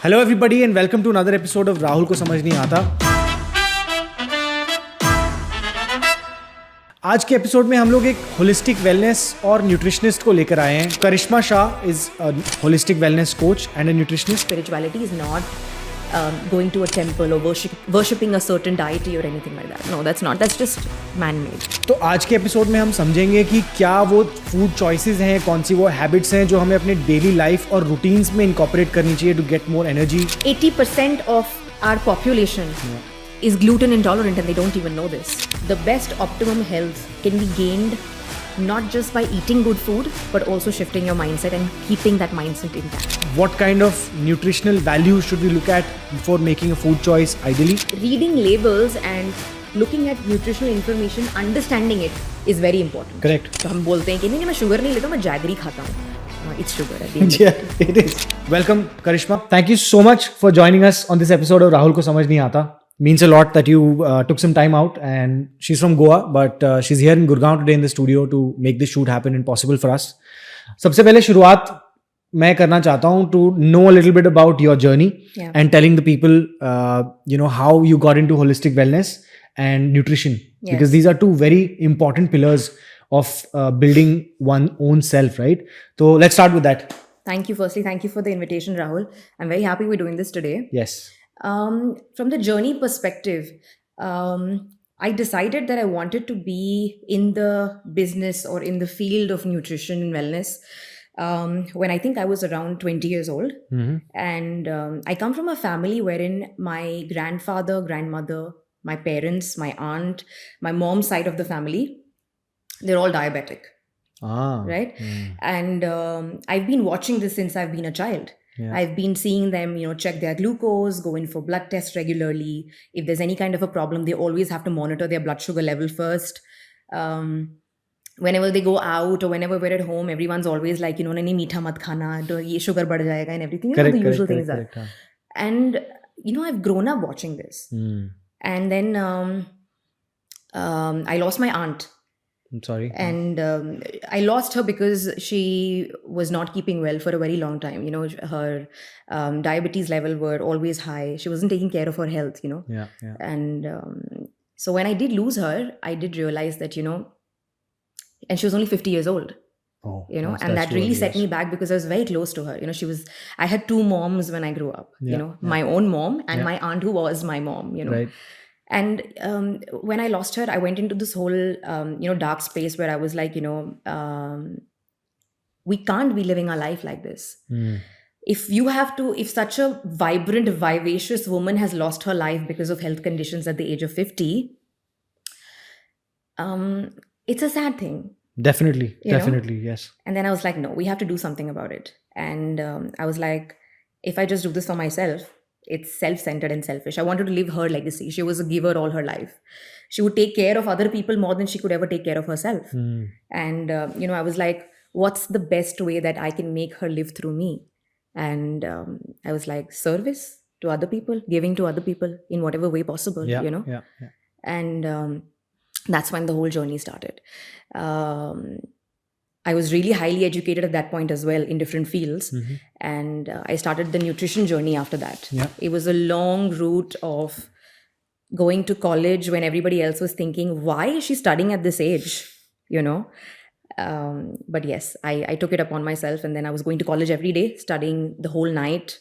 Hello everybody and welcome to another episode of Rahul को समझ नहीं आता। आज के एपिसोड में हम लोग एक होलिस्टिक वेलनेस और न्यूट्रिशनिस्ट को लेकर आए हैं। Karishma Shah is a holistic wellness coach and a nutritionist. Spirituality is not going to a temple or worshipping a certain deity or anything like that. No, that's not. That's just man-made. तो आज के episode में हम समझेंगे कि क्या वो food choices हैं, कौन सी वो हैबिट्स हैं जो हमें अपने डेली लाइफ और रूटीन्स में इनकॉर्पोरेट करनी चाहिए to get more energy. 80% of our population is gluten intolerant and they don't even know this. The best optimum health can be gained not just by eating good food, but also shifting your mindset and keeping that mindset intact. What kind of nutritional values should we look at before making a food choice ideally? Reading labels and looking at nutritional information, understanding it is very important. Correct. तो हम बोलते हैं कि नहीं मैं sugar नहीं लेता, मैं जैगरी खाता हूँ. It's sugar at the end. Yeah, it is. Welcome, Karishma. Thank you so much for joining us on this episode of Rahul Ko Samajh Nahi Aata. Means a lot that you took some time out, and she's from Goa, but she's here in Gurgaon today in the studio to make this shoot happen and possible for us. सबसे पहले शुरुआत मैं करना चाहता हूँ to know a little bit about your journey and telling the people, how you got into holistic wellness and nutrition, because these are two very important pillars of building one own self, right? So let's start with that. Thank you. Firstly, thank you for the invitation, Rahul. I'm very happy we're doing this today. Yes. From the journey perspective, I decided that I wanted to be in the business or in the field of nutrition and wellness when I think I was around 20 years old. And I come from a family wherein my grandfather, grandmother, my parents, my aunt, my mom's side of the family, they're all diabetic. Right? And I've been watching this since I've been a child. Yeah. I've been seeing them, check their glucose, go in for blood tests regularly. If there's any kind of a problem, they always have to monitor their blood sugar level first. Whenever they go out or whenever we're at home, everyone's always like, nahi meetha mat khana, ye sugar bad jayega and everything. The usual things are. And, I've grown up watching this. And then I lost my aunt. I'm sorry. And I lost her because she was not keeping well for a very long time. Her diabetes level were always high. She wasn't taking care of her health, Yeah. And so when I did lose her, I did realize that, and she was only 50 years old. Oh, and that really set me back because I was very close to her. I had two moms when I grew up, my own mom and my aunt who was my mom, Right. And when I lost her, I went into this whole, dark space where I was like, we can't be living our life like this. If such a vibrant, vivacious woman has lost her life because of health conditions at the age of 50, it's a sad thing. Definitely, yes. And then I was like, no, we have to do something about it. And I was like, if I just do this for myself, it's self-centered and selfish. I wanted to live her legacy. She was a giver all her life. She would take care of other people more than she could ever take care of herself. And, I was like, what's the best way that I can make her live through me? And I was like, service to other people, giving to other people in whatever way possible, Yeah. And that's when the whole journey started. I was really highly educated at that point as well in different fields. And I started the nutrition journey after that. Yeah. It was a long route of going to college when everybody else was thinking, why is she studying at this age? But yes, I took it upon myself, and then I was going to college every day, studying the whole night.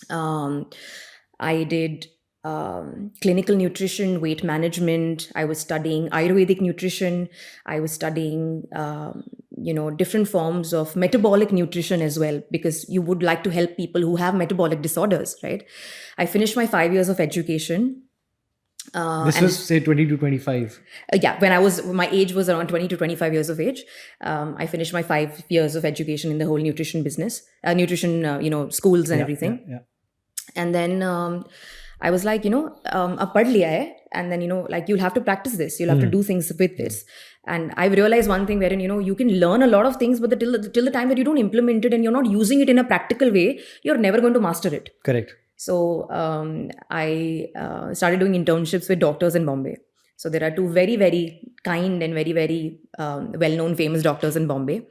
I did clinical nutrition, weight management. I was studying Ayurvedic nutrition. I was studying, different forms of metabolic nutrition as well, because you would like to help people who have metabolic disorders, right? I finished my 5 years of education. This was say 20 to 25. When my age was around 20 to 25 years of age. I finished my 5 years of education in the whole nutrition business, schools and everything. Yeah. And then I was like, ab pad liya hai, and then, you'll have to practice this. You'll have to do things with this. And I've realized one thing wherein, you can learn a lot of things, but till the time that you don't implement it and you're not using it in a practical way, you're never going to master it. Correct. So I started doing internships with doctors in Bombay. So there are two very, very kind and very, very well-known famous doctors in Bombay.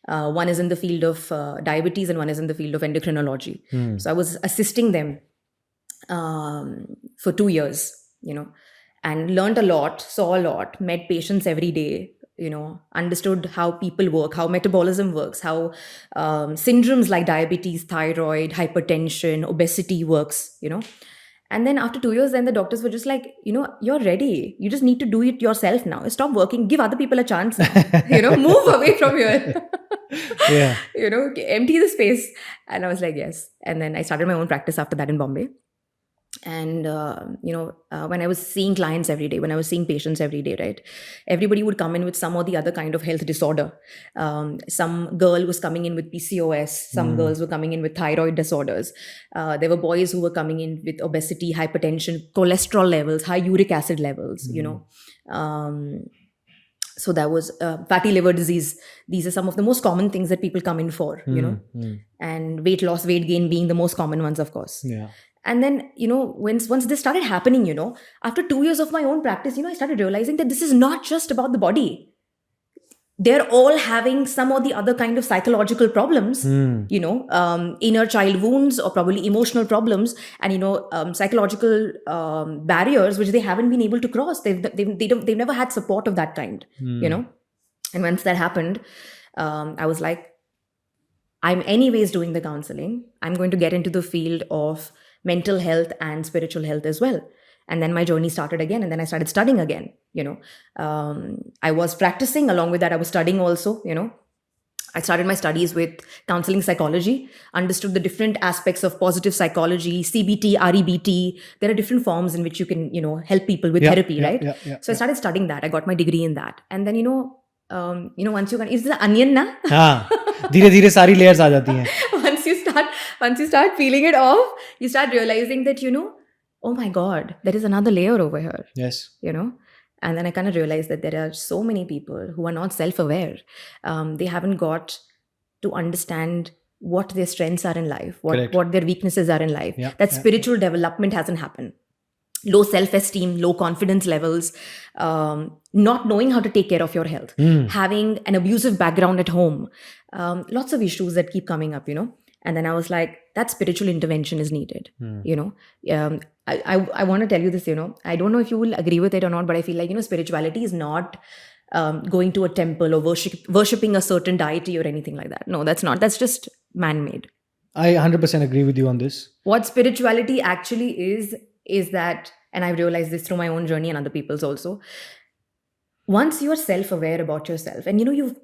One is in the field of diabetes and one is in the field of endocrinology. So I was assisting them for 2 years, and learned a lot, saw a lot, met patients every day, understood how people work, how metabolism works, how syndromes like diabetes, thyroid, hypertension, obesity works, And then after 2 years, then the doctors were just like, you're ready. You just need to do it yourself now. Stop working. Give other people a chance now. Move away from here. Yeah. Empty the space. And I was like, yes. And then I started my own practice after that in Bombay. And, when I was seeing clients every day, when I was seeing patients every day, right, everybody would come in with some or the other kind of health disorder. Some girl was coming in with PCOS. Some girls were coming in with thyroid disorders. There were boys who were coming in with obesity, hypertension, cholesterol levels, high uric acid levels, So that was fatty liver disease. These are some of the most common things that people come in for, and weight loss, weight gain being the most common ones, of course. Yeah. And then, once this started happening, after 2 years of my own practice, I started realizing that this is not just about the body. They're all having some or the other kind of psychological problems, inner child wounds or probably emotional problems and, psychological barriers, which they haven't been able to cross. They've never had support of that kind, And once that happened, I was like, I'm anyways doing the counseling. I'm going to get into the field of mental health and spiritual health as well. And then my journey started again. And then I started studying again, I was practicing. Along with that, I was studying also, I started my studies with counseling psychology, understood the different aspects of positive psychology, CBT, REBT. There are different forms in which you can, help people with therapy, right? So I started studying that. I got my degree in that. And then, once you can, is the onion na? धीरे-धीरे सारी layers आ जाती हैं. Once you start peeling it off, you start realizing that, oh my God, there is another layer over here. Yes. And then I kind of realized that there are so many people who are not self-aware. They haven't got to understand what their strengths are in life, what their weaknesses are in life. That spiritual development hasn't happened. Low self-esteem, low confidence levels, not knowing how to take care of your health, having an abusive background at home, lots of issues that keep coming up, And then I was like, that spiritual intervention is needed, I want to tell you this, I don't know if you will agree with it or not, but I feel like, spirituality is not going to a temple or worshipping a certain deity or anything like that. No, that's not. That's just man-made. I 100% agree with you on this. What spirituality actually is that, and I've realized this through my own journey and other people's also, once you are self-aware about yourself and you've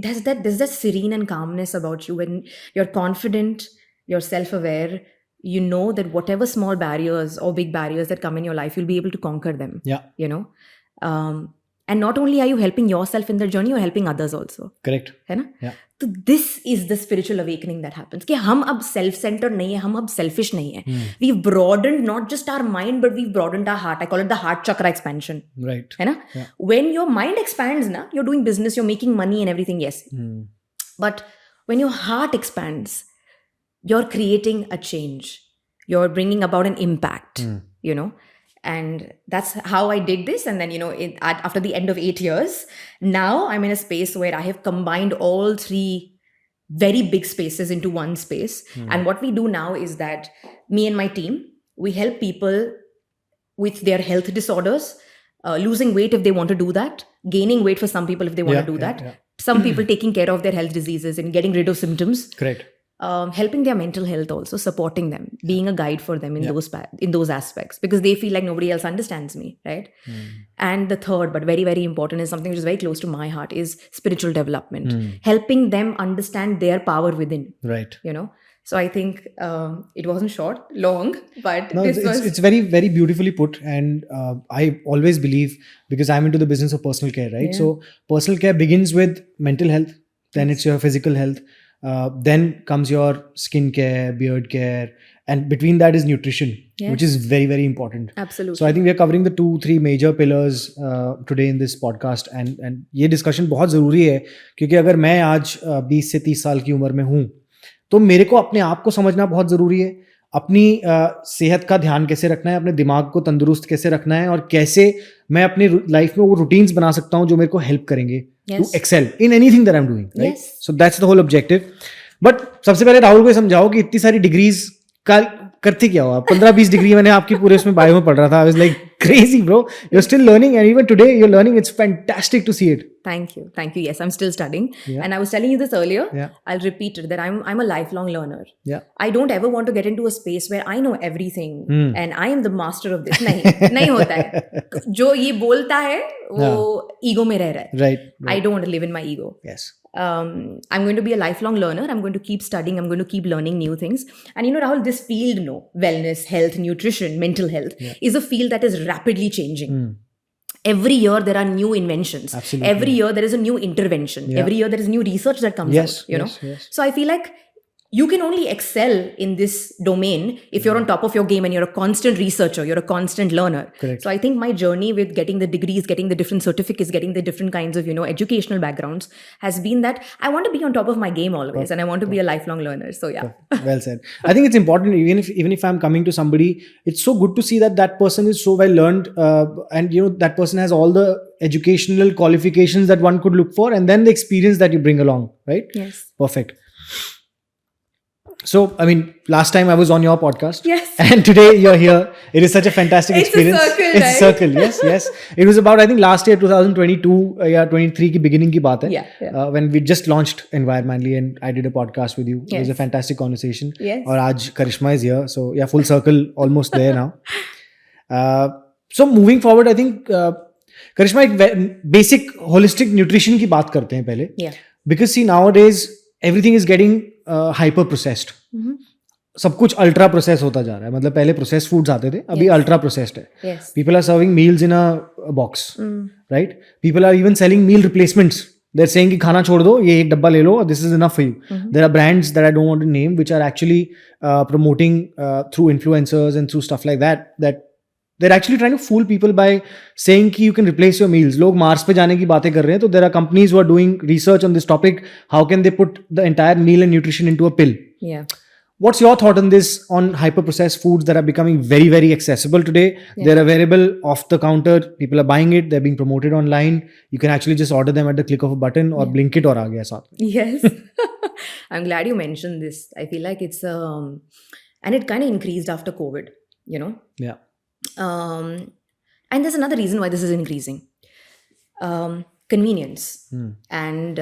there's that serene and calmness about you when you're confident, you're self-aware, that whatever small barriers or big barriers that come in your life, you'll be able to conquer them. And not only are you helping yourself in the journey, you're helping others also. Correct. है ना? So this is the spiritual awakening that happens. कि हम अब self-centered नहीं है, हम अब selfish नहीं है. We've broadened not just our mind, but we've broadened our heart. I call it the heart chakra expansion. Right. है ना? When your mind expands, na, you're doing business, you're making money and everything, yes. But when your heart expands, you're creating a change. You're bringing about an impact, And that's how I did this. And then, after the end of 8 years, now I'm in a space where I have combined all three very big spaces into one space. And what we do now is that me and my team, we help people with their health disorders, losing weight if they want to do that, gaining weight for some people if they want to do that. Some people taking care of their health diseases and getting rid of symptoms. Correct. Helping their mental health also, supporting them, being a guide for them in those aspects, because they feel like nobody else understands me, right? And the third, but very, very important, is something which is very close to my heart, is spiritual development, helping them understand their power within. Right. So I think it wasn't long, but it's very, very beautifully put. And I always believe, because I'm into the business of personal care, right? So personal care begins with mental health, then it's your physical health. Then comes your skin care, beard care, and between that is nutrition, which is very, very important. Absolutely. So I think we are covering the 2-3 major pillars today in this podcast, and ये discussion बहुत ज़रूरी है, क्योंकि अगर मैं आज 20 से 30 साल की उम्र में हूँ, तो मेरे को अपने आप को समझना बहुत ज़रूरी है, अपनी सेहत का ध्यान कैसे रखना है, अपने दिमाग को तंदुरुस्त कैसे रखना है, और कैसे मैं अपनी लाइफ में वो रूटीन्स बना सकता हूँ जो मेरे को हेल्प करेंगे to excel in anything that I am doing, right? So that's the whole objective. But सबसे पहले राहुल को ये समझाओ कि इतनी सारी डिग्रीज का करते क्या हो आप? 15-20 डिग्री मैंने आपकी पूरे उसमें बायो में पढ़ रहा था. I was like crazy, bro. You're still learning, and even today you're learning. It's fantastic to see it. Thank you. Thank you. Yes, I'm still studying. Yeah. And I was telling you this earlier. Yeah. I'll repeat it that I'm a lifelong learner. Yeah. I don't ever want to get into a space where I know everything and I am the master of this. नहीं होता है. जो ये बोलता है वो ego में रह रहा है. Right. I don't want to live in my ego. Yes. I'm going to be a lifelong learner. I'm going to keep studying. I'm going to keep learning new things. And you know, Rahul, this field, wellness, health, nutrition, mental health is a field that is rapidly changing. Every year there are new inventions. Absolutely. Every year there is a new intervention. Yeah. Every year there is new research that comes out. You know. Yes. So I feel like you can only excel in this domain if you're on top of your game and you're a constant researcher, you're a constant learner. Correct. So I think my journey with getting the degrees, getting the different certificates, getting the different kinds of, educational backgrounds has been that I want to be on top of my game always and I want to be a lifelong learner. So yeah. Well said. I think it's important, even if I'm coming to somebody, it's so good to see that person is so well learned, and that person has all the educational qualifications that one could look for, and then the experience that you bring along, right? Yes. Perfect. So, I mean, last time I was on your podcast. Yes. And today you're here. It is such a fantastic experience. It's a circle, right? Yes. It was about, I think, last year, 2022, 23 की beginning की बात है. Yeah. When we just launched Environmentally and I did a podcast with you. Yes. It was a fantastic conversation. Yes. और आज Karishma is here. So, yeah, full circle, almost there now. So, moving forward, I think, Karishma, एक basic holistic nutrition की बात करते हैं पहले. Yeah. Because see, nowadays, everything is getting hyper processed. सब कुछ अल्ट्रा प्रोसेस होता जा रहा है. मतलब पहले प्रोसेस फूड्स आते थे, अभी अल्ट्रा प्रोसेस्ड है. People are serving meals in a box, right? People are even selling meal replacements. They're saying कि खाना छोड़ दो, ये एक डब्बा ले लो, this is enough for you. There are brands that I don't want to name which are actually promoting through influencers and through stuff like that they're actually trying to fool people by saying कि you can replace your meals. लोग Mars पे जाने की बातें कर रहे हैं, तो there are companies who are doing research on this topic. How can they put the entire meal and nutrition into a pill? Yeah. What's your thought on this, on hyper-processed foods that are becoming very, very accessible today? Yeah. They're available off the counter. People are buying it. They're being promoted online. You can actually just order them at the click of a button or blink it और आ गया साथ में. Yes. I'm glad you mentioned this. I feel like it's and it kind of increased after COVID, Yeah. And there's another reason why this is increasing. Convenience and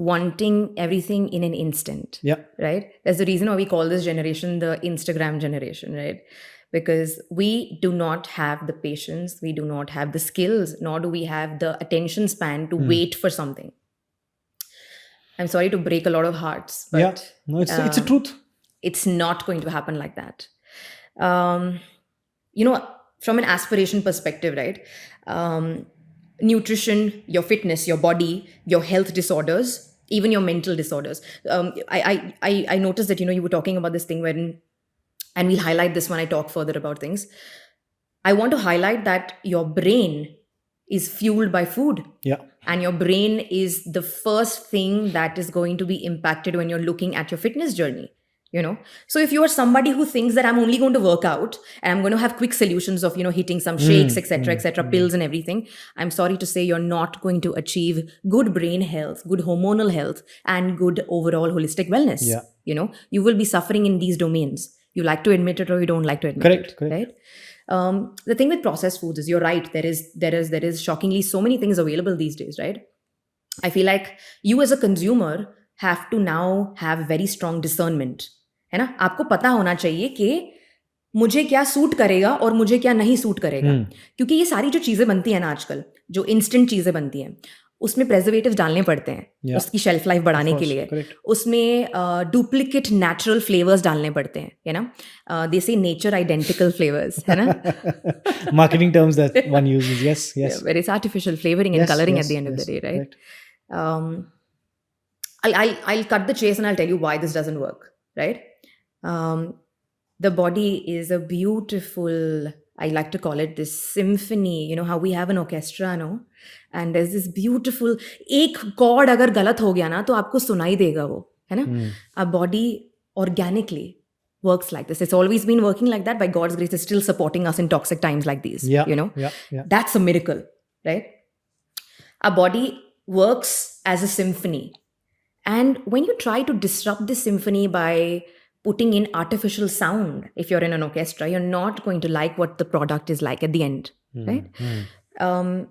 wanting everything in an instant. Yeah. Right? There's the reason why we call this generation the Instagram generation, right? Because we do not have the patience, we do not have the skills, nor do we have the attention span to wait for something. I'm sorry to break a lot of hearts, but yeah, no, it's a truth. It's not going to happen like that. From an aspiration perspective, right? Nutrition, your fitness, your body, your health disorders, even your mental disorders. I noticed that, you were talking about this thing and we'll highlight this when I talk further about things. I want to highlight that your brain is fueled by food. Yeah. And your brain is the first thing that is going to be impacted when you're looking at your fitness journey. So if you are somebody who thinks that I'm only going to work out and I'm going to have quick solutions of, hitting some shakes, etc., pills and everything, I'm sorry to say you're not going to achieve good brain health, good hormonal health, and good overall holistic wellness. Yeah. You will be suffering in these domains. You like to admit it or you don't like to admit it. Correct. Right? The thing with processed foods is, you're right, there is shockingly so many things available these days, right? I feel like you as a consumer have to now have very strong discernment. है ना? आपको पता होना चाहिए कि मुझे क्या suit करेगा और मुझे क्या नहीं सूट करेगा. क्योंकि ये सारी जो चीज़ें बनती हैं ना आजकल, जो इंस्टेंट चीज़ें बनती हैं, उसमें प्रेजर्वेटिव्स डालने पड़ते हैं उसकी शेल्फ लाइफ बढ़ाने के लिए. उसमें डुप्लीकेट नेचुरल फ्लेवर्स डालने पड़ते हैं, है ना? दे से नेचर आइडेंटिकल फ्लेवर्स, है ना? Marketing terms that one uses. Yes. Yeah, but it's artificial flavoring and coloring at the end of the day, right? I'll cut the chase and I'll tell you why this doesn't work, right? The body is a beautiful, I like to call it this symphony, how we have an orchestra, no? And there's this beautiful, एक chord अगर गलत हो गया ना तो आपको सुनाई देगा वो, है ना? Our body organically, works like this. It's always been working like that. By God's grace, it's still supporting us in toxic times like these. Yeah. You know, Yeah. Yeah. that's a miracle, right? Our body works as a symphony. And when you try to disrupt this symphony by putting in artificial sound, if you're in an orchestra, you're not going to like what the product is like at the end, right?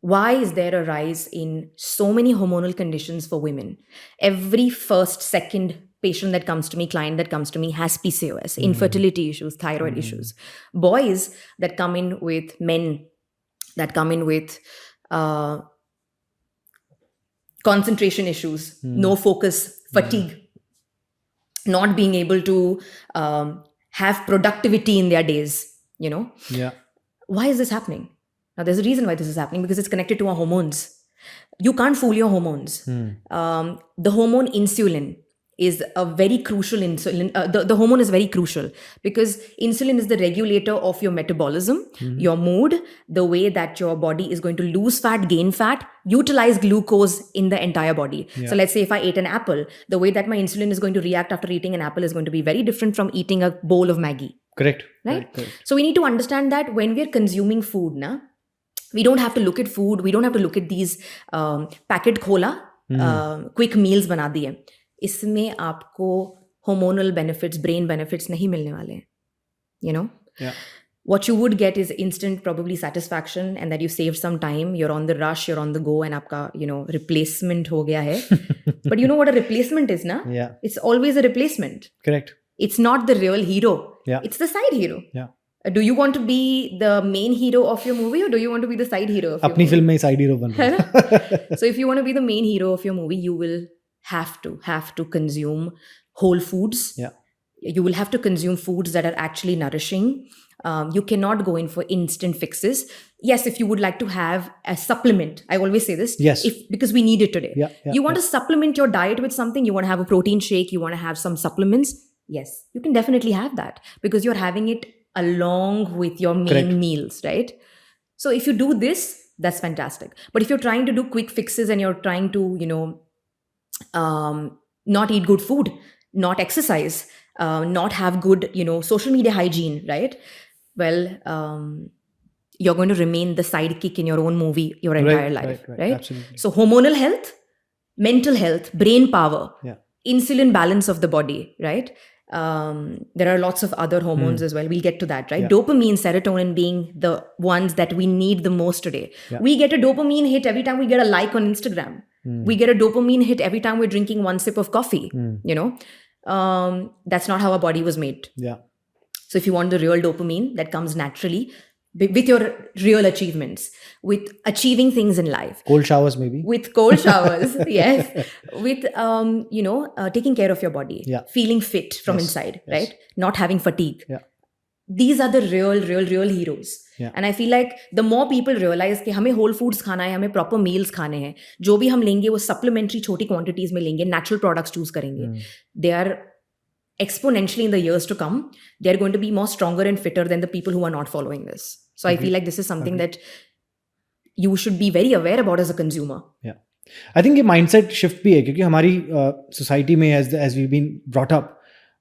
Why is there a rise in so many hormonal conditions for women? Every first, second patient that comes to me, client that comes to me has PCOS, infertility issues, thyroid issues. Boys that come in with men that come in with concentration issues, no focus, fatigue, not being able to have productivity in their days, you know? Yeah. Why is this happening? Now, there's a reason why this is happening, because it's connected to our hormones. You can't fool your hormones. The hormone insulin is a very crucial insulin. The hormone is very crucial because insulin is the regulator of your metabolism, your mood, the way that your body is going to lose fat, gain fat, utilize glucose in the entire body. Yeah. So let's say if I ate an apple, the way that my insulin is going to react after eating an apple is going to be very different from eating a bowl of Maggi. Correct. Right? Correct. So we need to understand that when we're consuming food, we don't have to look at food. We don't have to look at these packet khola, quick meals बना दिए. इसमें आपको hormonal benefits, brain benefits नहीं मिलने वाले हैं. You know? Yeah. What you would get is instant probably satisfaction and that you saved some time. You're on the rush, you're on the go and आपका, you know, replacement हो गया है. But you know what a replacement is, na? Yeah. It's always a replacement. Correct. It's not the real hero. Yeah. It's the side hero. Yeah. Do you want to be the main hero of your movie or do you want to be the side hero of your अपनी movie? Film में side hero बन रहा है. So if you want to be the main hero of your movie, you will have to consume whole foods. Yeah. You will have to consume foods that are actually nourishing. You cannot go in for instant fixes. Yes, if you would like to have a supplement, I always say this. Yes. Because we need it today. Yeah, you want to supplement your diet with something, you want to have a protein shake, you want to have some supplements. Yes, you can definitely have that because you're having it along with your main Correct. meals, right? So if you do this, that's fantastic. But if you're trying to do quick fixes and you're trying to, you know, not eat good food, not exercise, not have good, you know, social media hygiene, right? Well, you're going to remain the sidekick in your own movie your entire life, right? Absolutely. So hormonal health, mental health, brain power, Yeah. insulin balance of the body, right? There are lots of other hormones as well. We'll get to that, right? Yeah. Dopamine, serotonin being the ones that we need the most today. Yeah. We get a dopamine hit every time we get a like on Instagram. We get a dopamine hit every time we're drinking one sip of coffee, you know? That's not how our body was made. Yeah. So if you want the real dopamine that comes naturally with your real achievements, with achieving things in life, Cold showers maybe. with cold showers, yes, with taking care of your body, Yeah. feeling fit from inside, right? Not having fatigue. Yeah. These are the real heroes. Yeah. And I feel like the more people realize कि हमें whole foods खाना है, हमें proper meals खाने हैं, जो भी हम लेंगे वो supplementary छोटी quantities में लेंगे, natural products choose करेंगे. They are exponentially in the years to come, they're going to be more stronger and fitter than the people who are not following this. So I feel like this is something that you should be very aware about as a consumer. Yeah. I think ये mindset shift भी है क्योंकि हमारी society में as we've been brought up,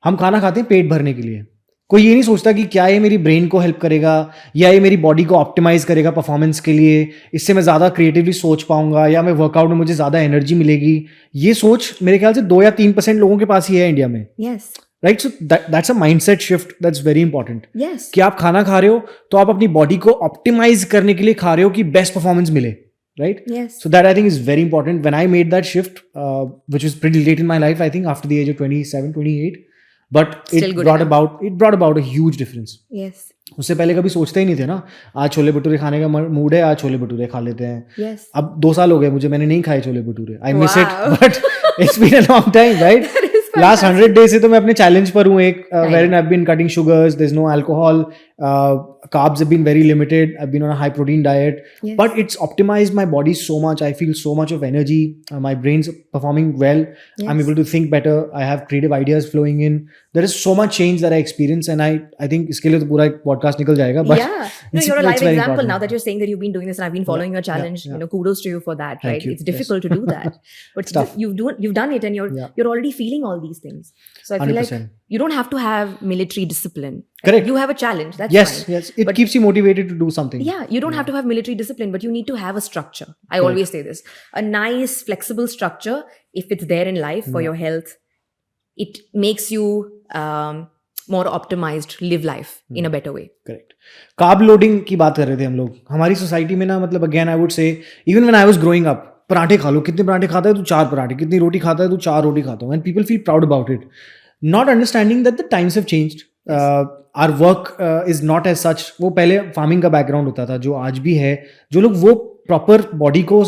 हम खाना खाते हैं पेट भरने के लिए. कोई ये नहीं सोचता कि क्या ये मेरी ब्रेन को हेल्प करेगा या ये मेरी बॉडी को ऑप्टिमाइज करेगा परफॉर्मेंस के लिए, इससे मैं ज़्यादा क्रिएटिवली सोच पाऊंगा या मैं वर्कआउट में मुझे ज़्यादा एनर्जी मिलेगी. ये सोच मेरे ख्याल से 2 या 3% लोगों के पास ही है इंडिया में. Yes. Right. So that's a mindset shift that's very important. Yes. कि आप खाना खा रहे हो तो आप अपनी बॉडी को ऑप्टिमाइज करने के लिए खा रहे हो कि बेस्ट परफॉर्मेंस मिले. Right? Yes. So that I think is very important. When I made that shift, which was pretty late in my life, I think after the age of 27, 28, but Still it good brought about a huge difference. Yes. उससे पहले कभी सोचते ही नहीं थे ना, आज छोले भटूरे खाने का मूड है, आज छोले भटूरे खा लेते हैं. Yes. अब 2 साल हो गए मुझे, मैंने नहीं खाए chole bhature. I miss it, Wow. but it's been a long time, right? Last 100 days से तो मैं अपने challenge पर हूँ एक, wherein I've been cutting sugars, there's no alcohol, carbs have been very limited, I've been on a high protein diet, Yes. but it's optimized my body so much. I feel so much of energy, my brain's performing well, Yes. I'm able to think better, I have creative ideas flowing in. There is so much change that I experience and I think इसके लिए तो पूरा एक podcast निकल जाएगा, but Yeah. No, it's- you're a it's live very example important. now that you're saying that you've been doing this and I've been following your challenge. yeah. You know, kudos to you for that, Thank right? you. It's difficult to do that. But tough. you've done it and you're already feeling all these things. So I feel like 100%. You don't have to have military discipline. Correct. You have a challenge. That's Yes, fine. yes. It But keeps you motivated to do something. yeah, you don't have to have military discipline, but you need to have a structure. I always say this. A nice, flexible structure, if it's there in life for your health, it makes you more optimized, live life in a better way. Correct. Carb loading की बात कर रहे थे हम लोग. हमारी society में ना, मतलब again I would say, even when I was growing up, पराठे खा लो. कितने पराठे खाता है तू? 4 पराठे. कितनी रोटी खाता है तू? 4 रोटी खाता हूँ. And people feel proud about it, not understanding that the times have changed. Our work is not as such. वो पहले फार्मिंग का बैकग्राउंड होता था, जो आज भी है. जो लोग वो प्रॉपर बॉडी को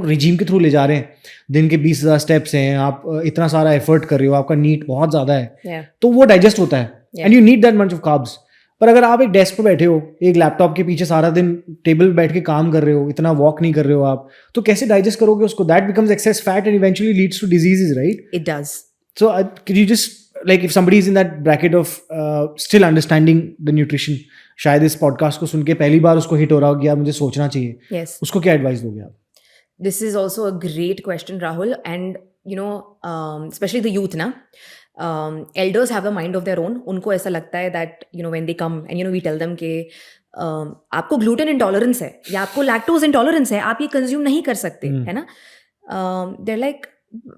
रिजीम के थ्रू ले जा रहे हैं, दिन के 20,000 स्टेप्स हैं, आप इतना सारा एफर्ट कर रहे हो, आपका नीट बहुत ज़्यादा है, तो वो डाइजेस्ट होता है. And you need that much of carbs. पर अगर आप एक डेस्क पे बैठे हो, एक लैपटॉप के पीछे सारा दिन टेबल पे बैठ के काम कर रहे हो, इतना वॉक नहीं कर रहे हो आप, तो कैसे डाइजेस्ट करोगे उसको? That becomes excess fat and eventually leads to diseases, right? It does. So could you just, like, if somebody is in that bracket of still understanding the nutrition, शायद इस पॉडकास्ट को सुन के पहली बार उसको हिट हो रहा हो कि यार मुझे सोचना चाहिए, Yes. उसको क्या एडवाइस दोगे आप? This is also a great question, Rahul. And, especially the youth, na? Elders have a mind of their own. उनको ऐसा लगता है that, when they come and, we tell them कि आपको gluten intolerance है या आपको lactose intolerance है, आप ये consume नहीं कर सकते, है ना? They're like,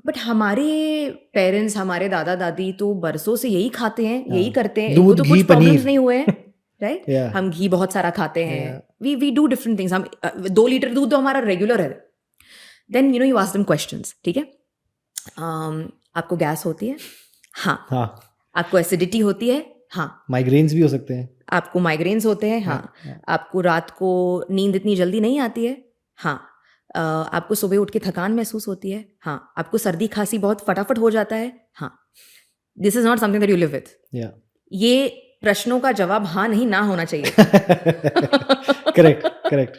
बट हमारे पेरेंट्स, हमारे दादा दादी तो बरसों से यही खाते हैं, यही करते हैं, इनको तो कुछ प्रॉब्लम्स नहीं हुए हैं, राइट? हम घी बहुत सारा खाते हैं, वी डू डिफरेंट थिंग्स. हम 2 लीटर दूध तो हमारा रेगुलर है. Then you ask them questions, ठीक है? आपको गैस होती है? हाँ. आपको एसिडिटी होती है? हाँ. माइग्रेन्स भी हो सकते हैं. आपको माइग्रेन्स होते हैं? हाँ. आपको रात को नींद इतनी जल्दी नहीं आती है? हाँ. आपको सुबह उठ के थकान महसूस होती है? हाँ. आपको सर्दी खांसी बहुत फटाफट हो जाता है? हाँ. This is not something that you live with. ये प्रश्नों का जवाब हाँ नहीं ना होना चाहिए. Correct. Right.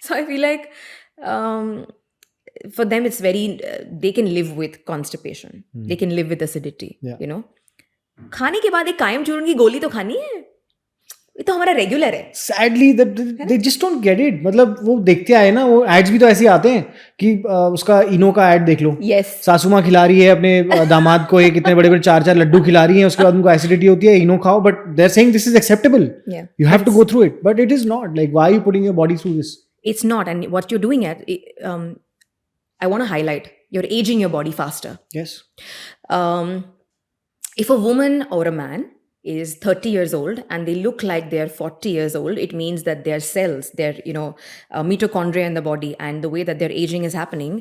So I feel like for them it's very they can live with constipation. They can live with acidity. खाने के बाद एक कायम चूर्ण की गोली तो खानी है, ये तो हमारा रेगुलर है. Sadly they just don't get it. मतलब वो देखते आए ना, वो एड्स भी तो ऐसे आते हैं कि उसका इनो का एड देख लो. सासू माँ खिला रही है अपने दामाद को एक इतने बड़े बड़े 4 लड्डू खिला रही है, उसके बाद उनको एसिडिटी होती है, इनो खाओ. But they are saying this is acceptable, you have to go through it. But it is not. Like why are you putting your body through this? It's not. And what you're doing I want to highlight, you're aging your body faster. Yes. If a woman or a man is 30 years old and they look like they're 40 years old, it means that their cells, their mitochondria in the body and the way that their aging is happening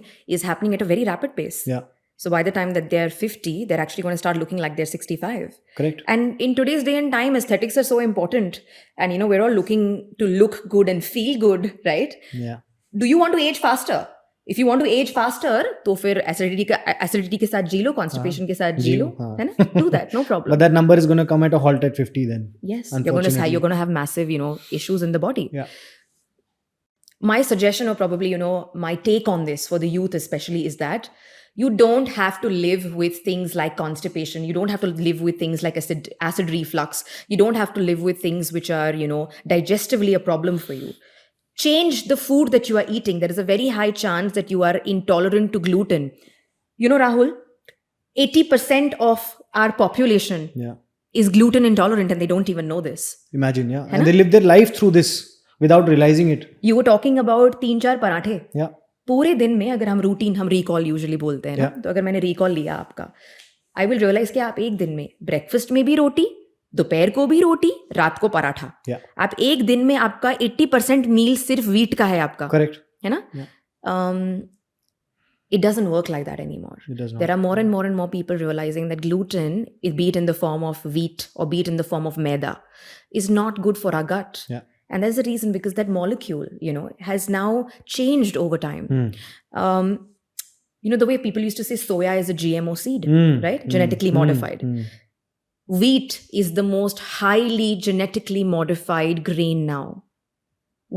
at a very rapid pace. Yeah. So by the time that they're 50, they're actually going to start looking like they're 65. Correct. And in today's day and time, aesthetics are so important. And, we're all looking to look good and feel good, right? Yeah. Do you want to age faster? If you want to age faster, तो फिर acidity के साथ जी लो, constipation के साथ जी लो, है ना? Do that, no problem. But that number is going to come at a halt at 50 then. Yes, you're going to have massive, issues in the body. Yeah. My suggestion, or probably, my take on this for the youth especially, is that you don't have to live with things like constipation. You don't have to live with things like acid reflux. You don't have to live with things which are, digestively a problem for you. Change the food that you are eating. There is a very high chance that you are intolerant to gluten. Rahul, 80% of our population is gluten intolerant and they don't even know this. Imagine, yeah. And they live their life through this without realizing it. You were talking about 3-4 पराठे. Yeah. पूरे दिन में अगर हम routine, हम recall usually बोलते हैं ना, तो अगर मैंने रिकॉल लिया आपका, आई विल रियलाइज कि आप एक दिन में ब्रेकफास्ट में भी रोटी, दोपहर को भी रोटी, रात को पराठा. आप एक दिन में आपका 80% मील सिर्फ व्हीट का है आपका. करेक्ट. है ना? It doesn't work like that anymore. There are more and more people realizing that gluten, be it in the form of wheat or be it in the form of maida, is not good for our gut. Yeah. And there's a reason, because that molecule, has now changed over time. The way people used to say soya is a GMO seed, right? Genetically modified. Wheat is the most highly genetically modified grain now.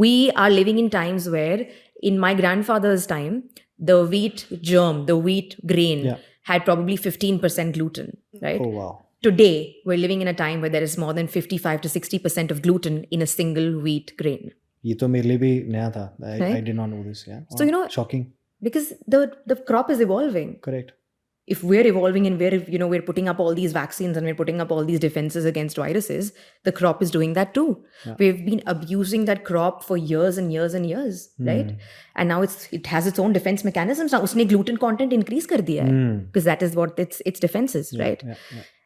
We are living in times where, in my grandfather's time, the wheat germ, the wheat grain had probably 15% gluten, right? Oh, wow. Today, we're living in a time where there is more than 55 to 60% of gluten in a single wheat grain. ये तो मेरे लिए भी नया था. I did not know this. Yeah. So, shocking. Because the crop is evolving. Correct. if we're evolving and we're putting up all these vaccines and we're putting up all these defenses against viruses, the crop is doing that too. We've been abusing that crop for years and years and years, right? And now it has its own defense mechanisms. Now usne gluten content increase kar diya hai, because that is what its defense is, right?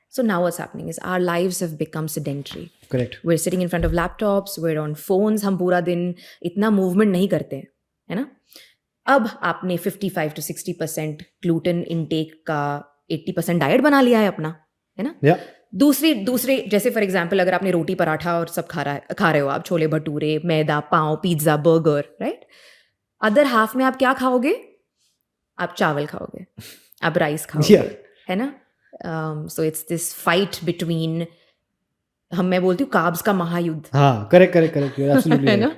So now what's happening is our lives have become sedentary. Correct. We're sitting in front of laptops, we're on phones, हम पूरा दिन इतना movement नहीं करते हैं, है ना? अब आपने 55 to 60% gluten intake का 80% डाइट बना लिया है अपना, है ना? Yeah. दूसरे जैसे फॉर एग्जाम्पल अगर आपने रोटी पराठा और सब खा रहे हो आप, छोले भटूरे, मैदा, पाव, pizza, burger, right? Other half में आप क्या खाओगे? आप चावल खाओगे, आप राइस खाओगे, है ना? So it's this fight between, मैं बोलती हूँ कार्ब्स का महायुद्ध. हाँ, correct. You're absolutely right.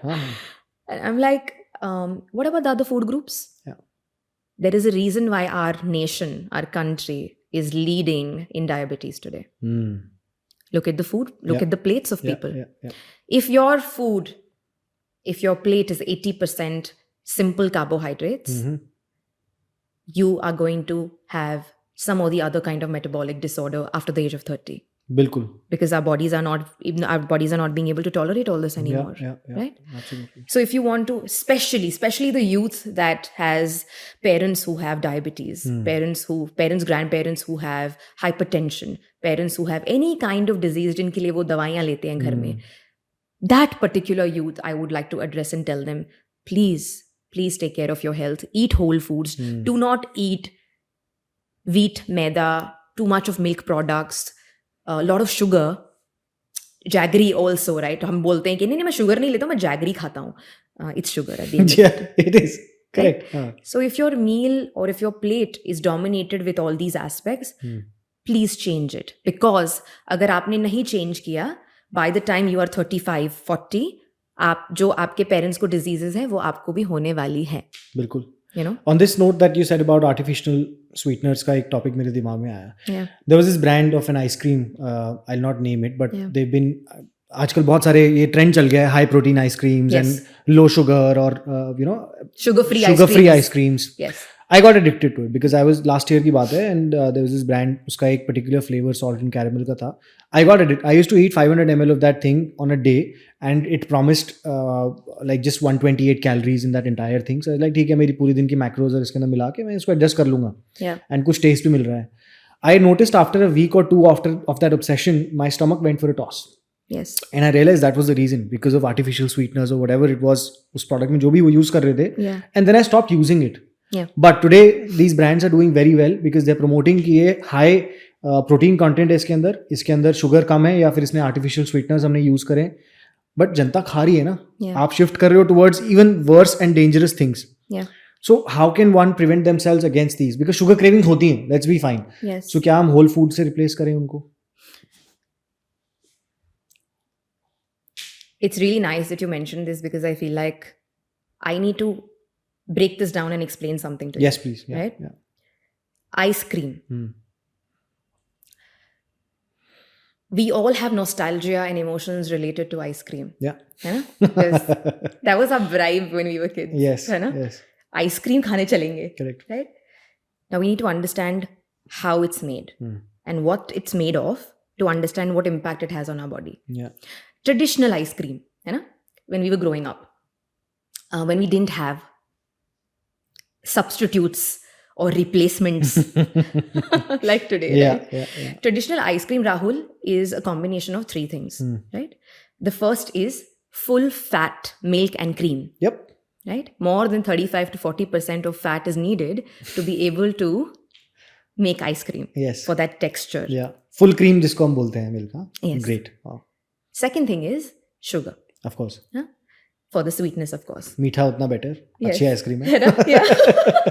And I'm like, what about the other food groups? Yeah. There is a reason why our nation, our country is leading in diabetes today. Look at the food, look at the plates of people. Yeah. If your plate is 80% simple carbohydrates, you are going to have some or the other kind of metabolic disorder after the age of 30. Bilkul. Because our bodies are not being able to tolerate all this anymore. Yeah. Right? Absolutely. So if you want to, especially the youth that has parents who have diabetes, parents, grandparents who have hypertension, parents who have any kind of disease जिनके लिए वो दवाइयाँ लेते हैं घर में, that particular youth I would like to address and tell them, please take care of your health. Eat whole foods. Do not eat wheat, maida, too much of milk products, a lot of sugar, jaggery also, right? हम बोलते हैं कि नहीं मैं sugar नहीं लेता हूँ, मैं jaggery खाता हूँ. It's sugar at the end. Yeah, it is. Correct. Right? So if your meal or if your plate is dominated with all these aspects, please change it. Because अगर आपने नहीं change किया, by the time you are 35, 40, जो आपके parents को diseases हैं, वो आपको भी होने वाली हैं. बिल्कुल. You know? On this note that you said about artificial sweeteners का एक topic मेरे दिमाग में आया. Yeah. There was this brand of an ice cream, I'll not name it, but they've been, आजकल बहुत सारे ये trend चल गया है, high protein ice creams and low sugar or sugar-free ice creams. Yes. I got addicted to it because I was last year की बात है and there was this brand, उसका एक particular flavor salt and caramel का था. I got addicted. I used to eat 500 ml of that thing on a day and it promised like just 128 calories in that entire thing. So I was like ठीक है मेरी पूरी दिन की macros और इसके अंदर मिला के मैं इसको adjust कर लूँगा. And कुछ taste भी मिल रहा है. I noticed after a week or two of that obsession, my stomach went for a toss. Yes. And I realized that was the reason because of artificial sweeteners or whatever it was उस product में जो भी वो use कर रहे थे. And then I stopped using it. Yeah. But today these brands are doing very well because they're promoting कि ये high protein content है इसके अंदर sugar कम है या फिर इसने artificial sweeteners हमने use करें. But जनता खा रही है ना. आप shift कर रहे हो towards even worse and dangerous things. Yeah. So how can one prevent themselves against these? Because sugar cravings होती हैं. Let's be fine. Yes. So क्या हम whole food से replace करें उनको? It's really nice that you mentioned this because I feel like I need to break this down and explain something to you. Yes, please. Yeah, right? Yeah. Ice cream. We all have nostalgia and emotions related to ice cream. Yeah. Because that was our bribe when we were kids. Yes. Yes. Ice cream khane chalenge. Correct. Right? Now we need to understand how it's made and what it's made of to understand what impact it has on our body. Yeah. Traditional ice cream, when we were growing up, when we didn't have substitutes or replacements like today. Right? Yeah. Traditional ice cream, Rahul, is a combination of three things, right? The first is full fat milk and cream. Yep. Right? More than 35 to 40% of fat is needed to be able to make ice cream. Yes. For that texture. Yeah. Full cream जिसको हम बोलते हैं milk. Yes. Great. Wow. Second thing is sugar. Of course. For the sweetness, of course. मीठा उतना better. Yes. अच्छी ice cream है.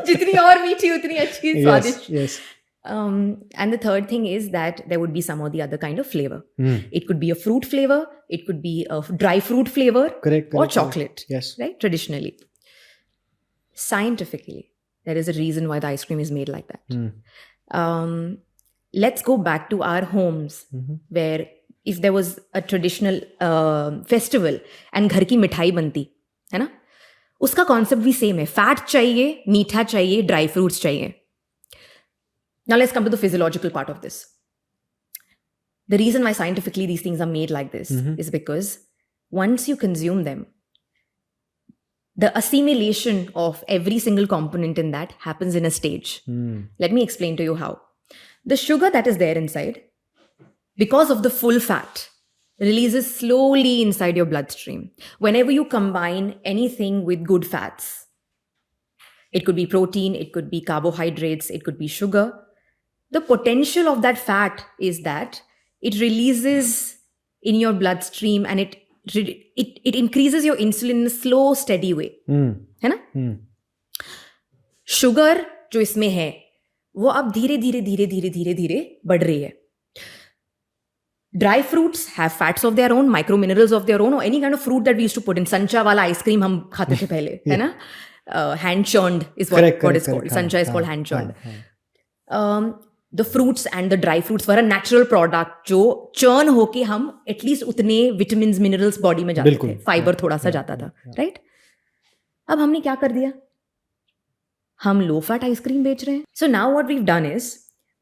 जितनी और मीठी उतनी अच्छी स्वादिष्ट. Yes. And the third thing is that there would be some or the other kind of flavor. It could be a fruit flavor. It could be a dry fruit flavor. Correct. Or chocolate. Yes. Right? Traditionally. Scientifically, there is a reason why the ice cream is made like that. Let's go back to our homes where if there was a traditional festival and घर की मिठाई बनती है ना, उसका concept भी same है. Fat चाहिए, मीठा चाहिए, dry fruits चाहिए. Now let's come to the physiological part of this. The reason why scientifically these things are made like this is because once you consume them, the assimilation of every single component in that happens in a stage. Let me explain to you how. The sugar that is there inside, because of the full fat, releases slowly inside your bloodstream. Whenever you combine anything with good fats, it could be protein, it could be carbohydrates, it could be sugar, the potential of that fat is that it releases in your bloodstream and it increases your insulin in a slow, steady way. है ना? Sugar जो इसमें है वो अब धीरे धीरे धीरे धीरे धीरे धीरे बढ़ रही है. Dry fruits have fats of their own, micro minerals of their own, or any kind of fruit that we used to put in. Sancha wala ice cream हम खाते थे पहले, है ना? Hand churned is what it's called. Sancha is called hand churned. The fruits and the dry fruits were a natural product जो churn होके हम at least उतने vitamins, minerals body में जाते थे, fiber थोड़ा सा जाता था, right? अब हमने क्या कर दिया? हम low fat ice cream बेच रहे हैं. So now what we've done is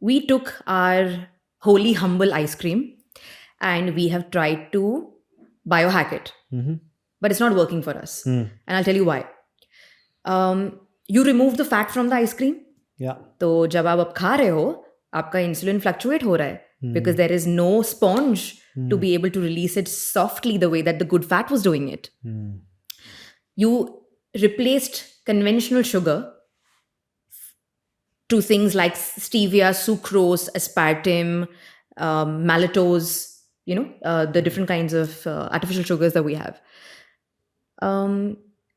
we took our holy humble ice cream and we have tried to biohack it, but it's not working for us. And I'll tell you why. You remove the fat from the ice cream. तो जब आप अब खा रहे हो आपका insulin fluctuate हो रहा है because there is no sponge to be able to release it softly the way that the good fat was doing it. You replaced conventional sugar to things like stevia, sucrose, aspartame, maltose, the different kinds of artificial sugars that we have.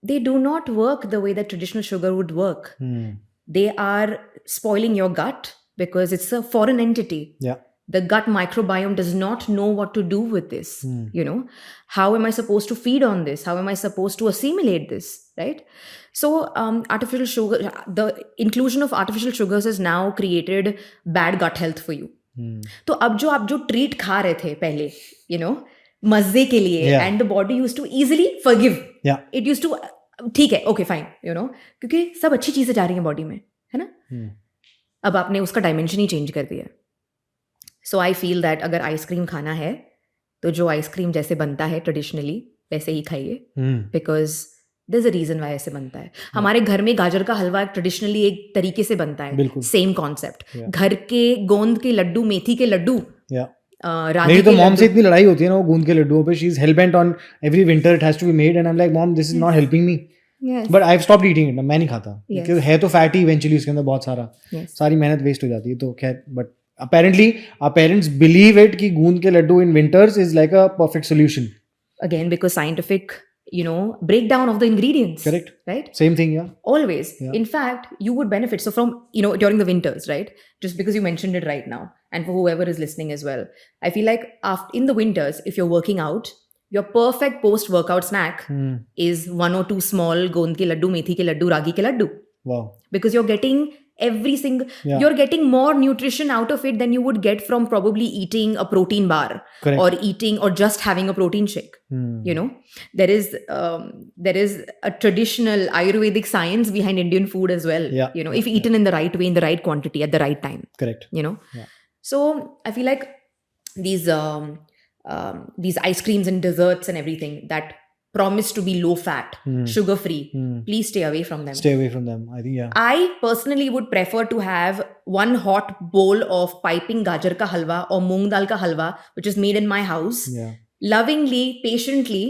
They do not work the way that traditional sugar would work. They are spoiling your gut because it's a foreign entity. The gut microbiome does not know what to do with this. How am I supposed to feed on this? How am I supposed to assimilate this? Right? So artificial sugar, the inclusion of artificial sugars has now created bad gut health for you. तो अब जो आप जो treat खा रहे थे पहले, मजे के लिए, and the body used to easily forgive. It used to, ठीक है, okay fine, क्योंकि सब अच्छी चीजें जा रही हैं बॉडी में, है ना? अब आपने उसका डायमेंशन ही चेंज कर दिया. सो आई फील दैट अगर आइसक्रीम खाना है तो जो आइसक्रीम जैसे बनता है ट्रेडिशनली वैसे ही खाइए, because there is a reason why ऐसे बनता है. हमारे घर में गाजर का हलवा ट्रेडिशनली एक तरीके से बनता है, सेम कॉन्सेप्ट. घर के गोंद के लड्डू, मेथी के लड्डू, मेरी तो मॉम से इतनी लड़ाई होती है ना वो गूंद के लड्डुओं पे. She is hell bent on every winter it has to be made and I am like mom this is not helping me. But I have stopped eating it. मैं नहीं खाता क्योंकि है तो फैटी इवेंचुअली उसके अंदर बहुत सारा, सारी मेहनत वेस्ट हो जाती है. तो खैर, but apparently our parents believe it ki goond ke laddu in winters is like a perfect solution, again because scientific breakdown of the ingredients. Correct. Right? Same thing. Always. In fact, you would benefit. So from during the winters, right? Just because you mentioned it right now, and for whoever is listening as well, I feel like in the winters, if you're working out, your perfect post workout snack is 1 or 2 small goond ke laddu, methi ke laddu, ragi ke laddu. Wow. Because you're getting you're getting more nutrition out of it than you would get from probably eating a protein bar. Correct. Or eating or just having a protein shake. There is a traditional Ayurvedic science behind Indian food as well. If eaten in the right way, in the right quantity, at the right time. Correct. So I feel like these ice creams and desserts and everything that promise to be low fat, sugar free, please stay away from them. Stay away from them. I think I personally would prefer to have one hot bowl of piping gajar ka halwa or moong dal ka halwa which is made in my house, lovingly, patiently,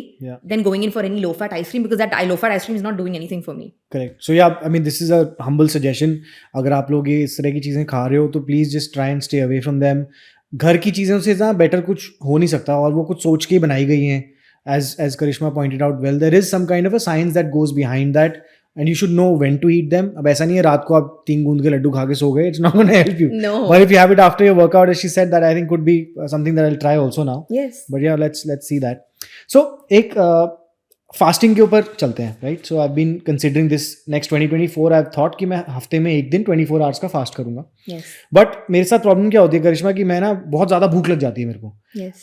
than going in for any low fat ice cream, because that low fat ice cream is not doing anything for me. Correct. So I mean this is a humble suggestion. अगर आप लोग ये इस तरह की चीजें खा रहे हो तो please just try and stay away from them. घर की चीज़ों से ज़्यादा बेटर कुछ हो नहीं सकता, और वो कुछ सोच के बनाई गई हैं. As Karishma pointed out well, there is some kind of a science that goes behind that, and you should know when to eat them. अब ऐसा नहीं है रात को आप 3 गूंद के लड्डू खा के सो गए, it's not going to help you. No. But if you have it after your workout, as she said, that I think could be something that I'll try also now. Yes. But yeah, let's see that. So एक fasting के ऊपर चलते हैं, right? So I have been considering this next 2024. आई हैव थॉट कि मैं हफ्ते में एक दिन 24 आवर्स का फास्ट करूंगा. बट मेरे साथ प्रॉब्लम क्या होती है करिश्मा, कि मैं ना बहुत ज़्यादा भूख लग जाती है मेरे को,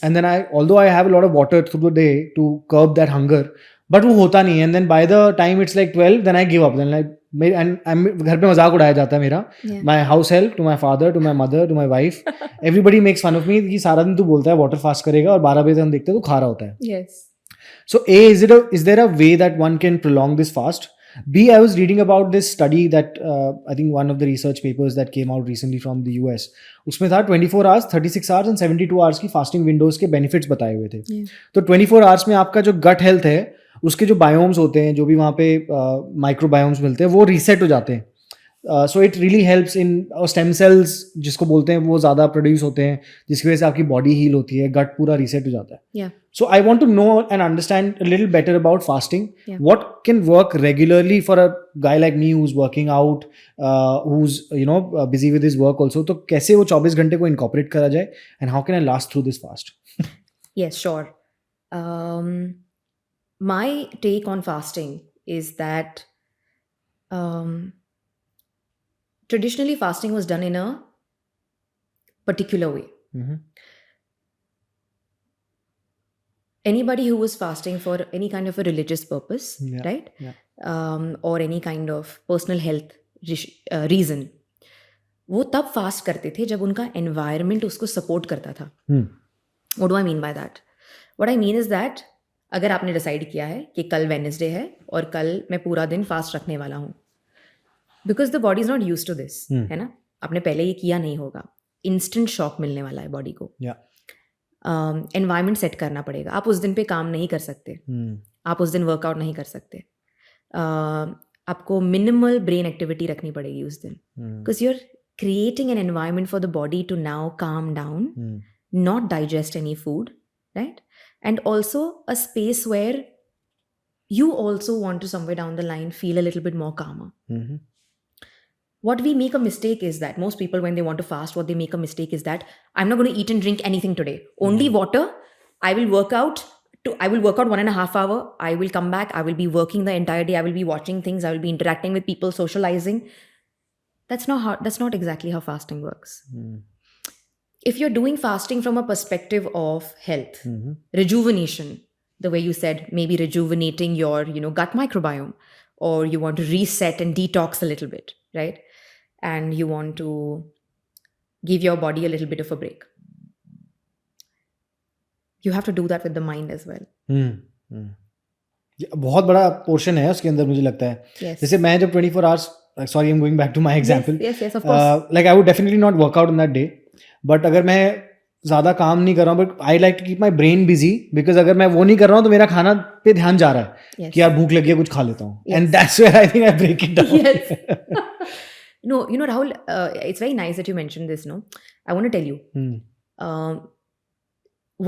and then although I have a lot of water through the day to curb that hunger, but वो होता नहीं है. And then by the time it's like 12, then I give up. Then like घर पे मजाक उड़ाया जाता है मेरा, Yeah. My house help, to my father, to my mother, to my wife, everybody makes fun of me कि सारा दिन तू बोलता है वाटर फास्ट करेगा और 12 बजे तक हम देखते हैं तू खा रहा होता है. Yes. So A, is there a way that one can prolong this fast? B, I was reading about this study that I think one of the research papers that came out recently from the US. उसमें था 24 hours, 36 hours and 72 hours की fasting windows के benefits बताए हुए थे. Yeah. तो 24 hours में आपका जो gut health है, उसके जो बायोम्स होते हैं, जो भी वहाँ पे माइक्रोबायोम्स मिलते हैं, वो रीसेट हो जाते हैं. So it really helps in stem cells जिसको बोलते हैं, वो ज़्यादा प्रोड्यूस होते हैं, जिसकी वजह से आपकी बॉडी हील होती है, गट पूरा रीसेट हो जाता है. Yeah. So I want to know and understand a little better about fasting. Yeah. What can work regularly for a guy like me who's working out, who's busy with his work also. तो कैसे वो 24 घंटे को incorporate करा जाए, and how can I last through this fast? Yes, sure. My take on fasting is that traditionally fasting was done in a particular way. Mm-hmm. Anybody who was fasting for any kind of a religious purpose, Yeah, right? yeah. Or any kind of personal health reason, वो तब fast करते थे जब उनका environment उसको support करता था. What do I mean by that? What I mean is that अगर आपने डिसाइड किया है कि कल वेडनेसडे है और कल मैं पूरा दिन फास्ट रखने वाला हूँ, because the body is not used to this, है ना, आपने पहले ये किया नहीं होगा, इंस्टेंट शॉक मिलने वाला है बॉडी को. एनवायरनमेंट सेट करना पड़ेगा. आप उस दिन पे काम नहीं कर सकते, आप उस दिन वर्कआउट नहीं कर सकते, आपको मिनिमल ब्रेन एक्टिविटी रखनी पड़ेगी उस दिन, because you are creating an environment for the body to now calm down, not digest any food, right? And also a space where you also want to somewhere down the line feel a little bit more calmer. What we make a mistake is that most people, when they want to fast, what they make a mistake is that I'm not going to eat and drink anything today. Only water. I will work out 1.5 hours. I will come back. I will be working the entire day. I will be watching things. I will be interacting with people, socializing. That's not exactly how fasting works. If you're doing fasting from a perspective of health, rejuvenation, the way you said, maybe rejuvenating your, gut microbiome, or you want to reset and detox a little bit, right? And you want to give your body a little bit of a break. You have to do that with the mind as well. बहुत बड़ा portion है उसके अंदर, मुझे लगता है. Yes. जैसे मैं जब 24 hours, sorry, I'm going back to my example. Yes, of course. Like I would definitely not work out on that day. But अगर मैं ज़्यादा काम नहीं कर रहा हूँ, but I like to keep my brain busy, because अगर मैं वो नहीं कर रहा हूँ तो मेरा खाना पे ध्यान जा रहा है. Yes. कि यार भूख लगी है, कुछ खा लेता हूँ. Yes. And that's where I think I break it down. Yes. No, Rahul, it's very nice that you mentioned this, no? I want to tell you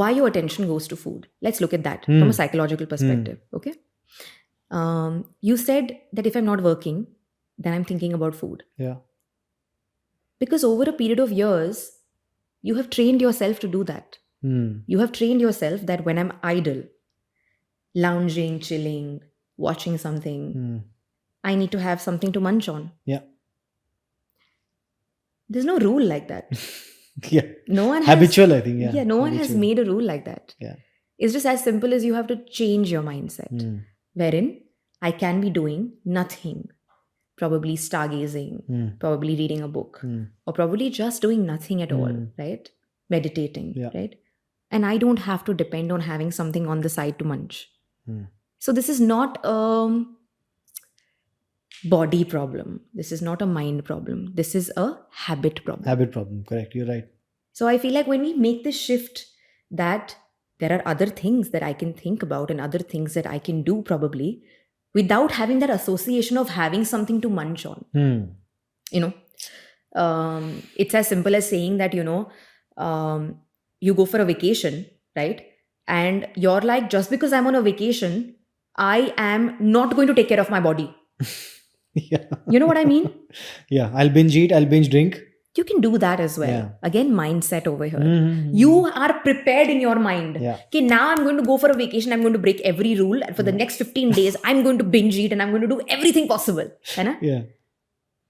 why your attention goes to food. Let's look at that from a psychological perspective, okay? You said that if I'm not working, then I'm thinking about food. Yeah. Because over a period of years, you have trained yourself to do that. You have trained yourself that when I'm idle, lounging, chilling, watching something, I need to have something to munch on. Yeah. There's no rule like that. Yeah. No one has, habitual, I think. Yeah, no one has made a rule like that. Yeah. It's just as simple as you have to change your mindset, wherein I can be doing nothing, probably stargazing, probably reading a book, or probably just doing nothing at all, right? Meditating, right? And I don't have to depend on having something on the side to munch. So this is not a body problem. This is not a mind problem. This is a habit problem. Habit problem, correct. You're right. So I feel like when we make this shift that there are other things that I can think about and other things that I can do probably without having that association of having something to munch on. It's as simple as saying that, you go for a vacation, right? And you're like, just because I'm on a vacation, I am not going to take care of my body. Yeah. You know what I mean? Yeah. I'll binge eat, I'll binge drink. You can do that as well. Yeah. Again, mindset over here. You are prepared in your mind. Okay, now I'm going to go for a vacation. I'm going to break every rule. And for the next 15 days, I'm going to binge eat and I'm going to do everything possible. है ना? Yeah.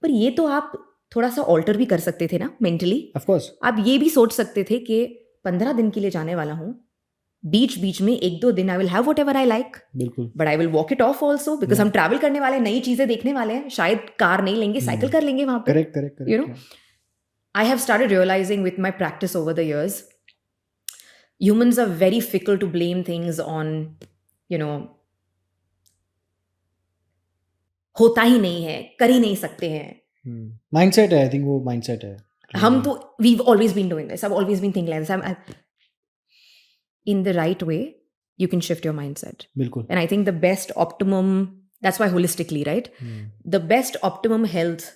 पर ये तो आप थोड़ा सा alter भी कर सकते थे ना मेंटली. Of course. आप ये भी सोच सकते थे कि 15 दिन के लिए जाने वाला हूँ. बीच में 1-2 दिन I will have whatever I like, बिल्कुल but I will walk it off also because हम travel करने वाले हैं, नई चीजें देखने वाले हैं, शायद कार नहीं लेंगे, साइकिल कर लेंगे वहां पे. correct You know, I have started realizing with my practice over the years, humans are very fickle to blame things on, you know, होता ही नहीं है, कर ही नहीं सकते हैं. mindset है, I think वो mindset है. हम तो we've always been doing this. I've always been thinking like this. In the right way, you can shift your mindset. बिल्कुल. And I think the best optimum, that's why holistically, right? The best optimum health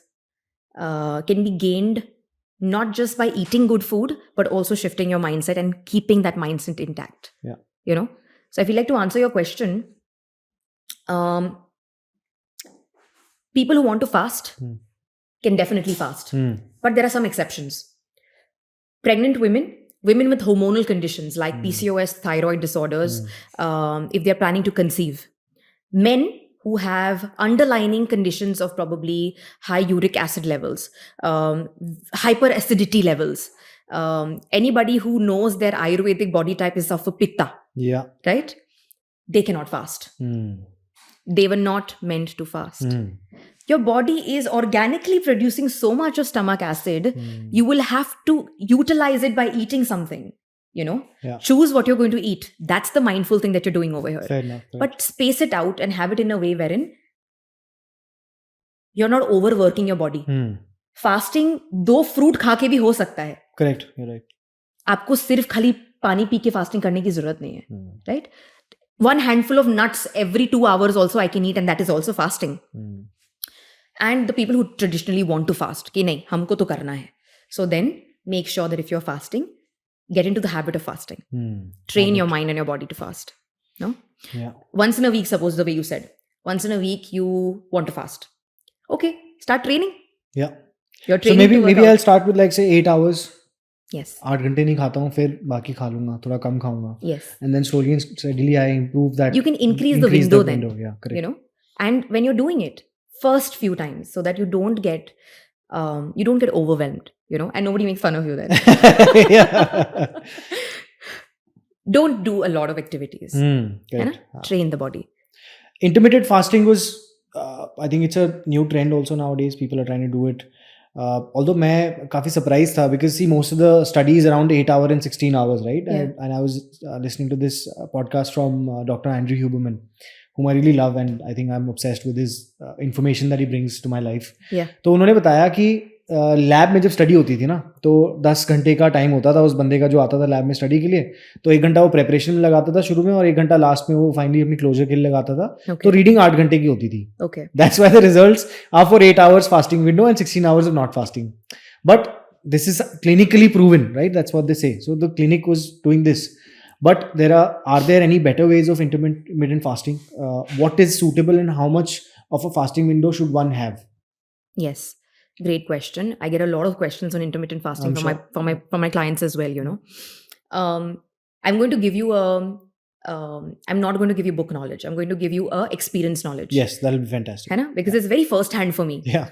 can be gained not just by eating good food, but also shifting your mindset and keeping that mindset intact. Yeah. You know? So if you like to answer your question, people who want to fast can definitely fast. But there are some exceptions. Pregnant women with hormonal conditions like PCOS, thyroid disorders, if they're planning to conceive. Men who have underlying conditions of probably high uric acid levels, hyperacidity levels. Anybody who knows their Ayurvedic body type is of a pitta, right? They cannot fast. They were not meant to fast. Your body is organically producing so much of stomach acid, you will have to utilize it by eating something, you know? Choose what you're going to eat. That's the mindful thing that you're doing over here. Fair enough. But space it out and have it in a way wherein you're not overworking your body. Fasting, 2 fruit खा के भी हो सकता है. Correct, you're right. आपको सिर्फ खाली पानी पी के फास्टिंग करने की जरूरत नहीं है. Right? 1 handful of nuts every 2 hours also I can eat, and that is also fasting. And the people who traditionally want to fast, कि नहीं, हमको तो करना है. So then make sure that if you're fasting, get into the habit of fasting. Train your mind and your body to fast. No? Yeah. Once in a week, suppose the way you said. Once in a week you want to fast. Okay, start training. Yeah. You're So training maybe I'll start with like say 8 hours. Yes. 8 घंटे नहीं खाता हूँ, फिर बाकी खा लूंगा, थोड़ा कम खाऊंगा. Yes. And then slowly and steadily I improve that. You can increase the window then. Yeah, correct. You know, and when you're doing it, first few times, so that you don't get overwhelmed. You know, and nobody makes fun of you then. Don't do a lot of activities. Correct. Train the body. Intermittent fasting was, I think it's a new trend also nowadays. People are trying to do it. Although मैं काफी surprised था because see most of the studies around 8 hours and 16 hours, right? Yeah. And I was listening to this podcast from Dr. Andrew Huberman, whom I really love, and I think I'm obsessed with his information that he brings to my life. Yeah. तो उन्होंने बताया कि lab में जब study होती थी ना, तो 10 घंटे का टाइम होता था उस बंदे का जो आता था लैब में स्टडी के लिए. तो 1 घंटा वो प्रेपरेशन में लगाता था शुरू में, और 1 घंटा लास्ट में वो फाइनली अपनी क्लोजर के लिए लगाता था. Okay. तो रीडिंग 8 घंटे की होती थी. Okay. That's why the results are for 8 hours fasting window and 16 hours of not fasting. But this is clinically proven, right? That's what they say. So the clinic was doing this. But are there any better ways of intermittent fasting? What is suitable and how much of a fasting window should one have? Yes, great question. I get a lot of questions on intermittent fasting from my clients as well. You know, I'm going to give you I'm not going to give you book knowledge. I'm going to give you experience knowledge. Yes, that'll be fantastic. है ना? Because it's very first hand for me. Yeah.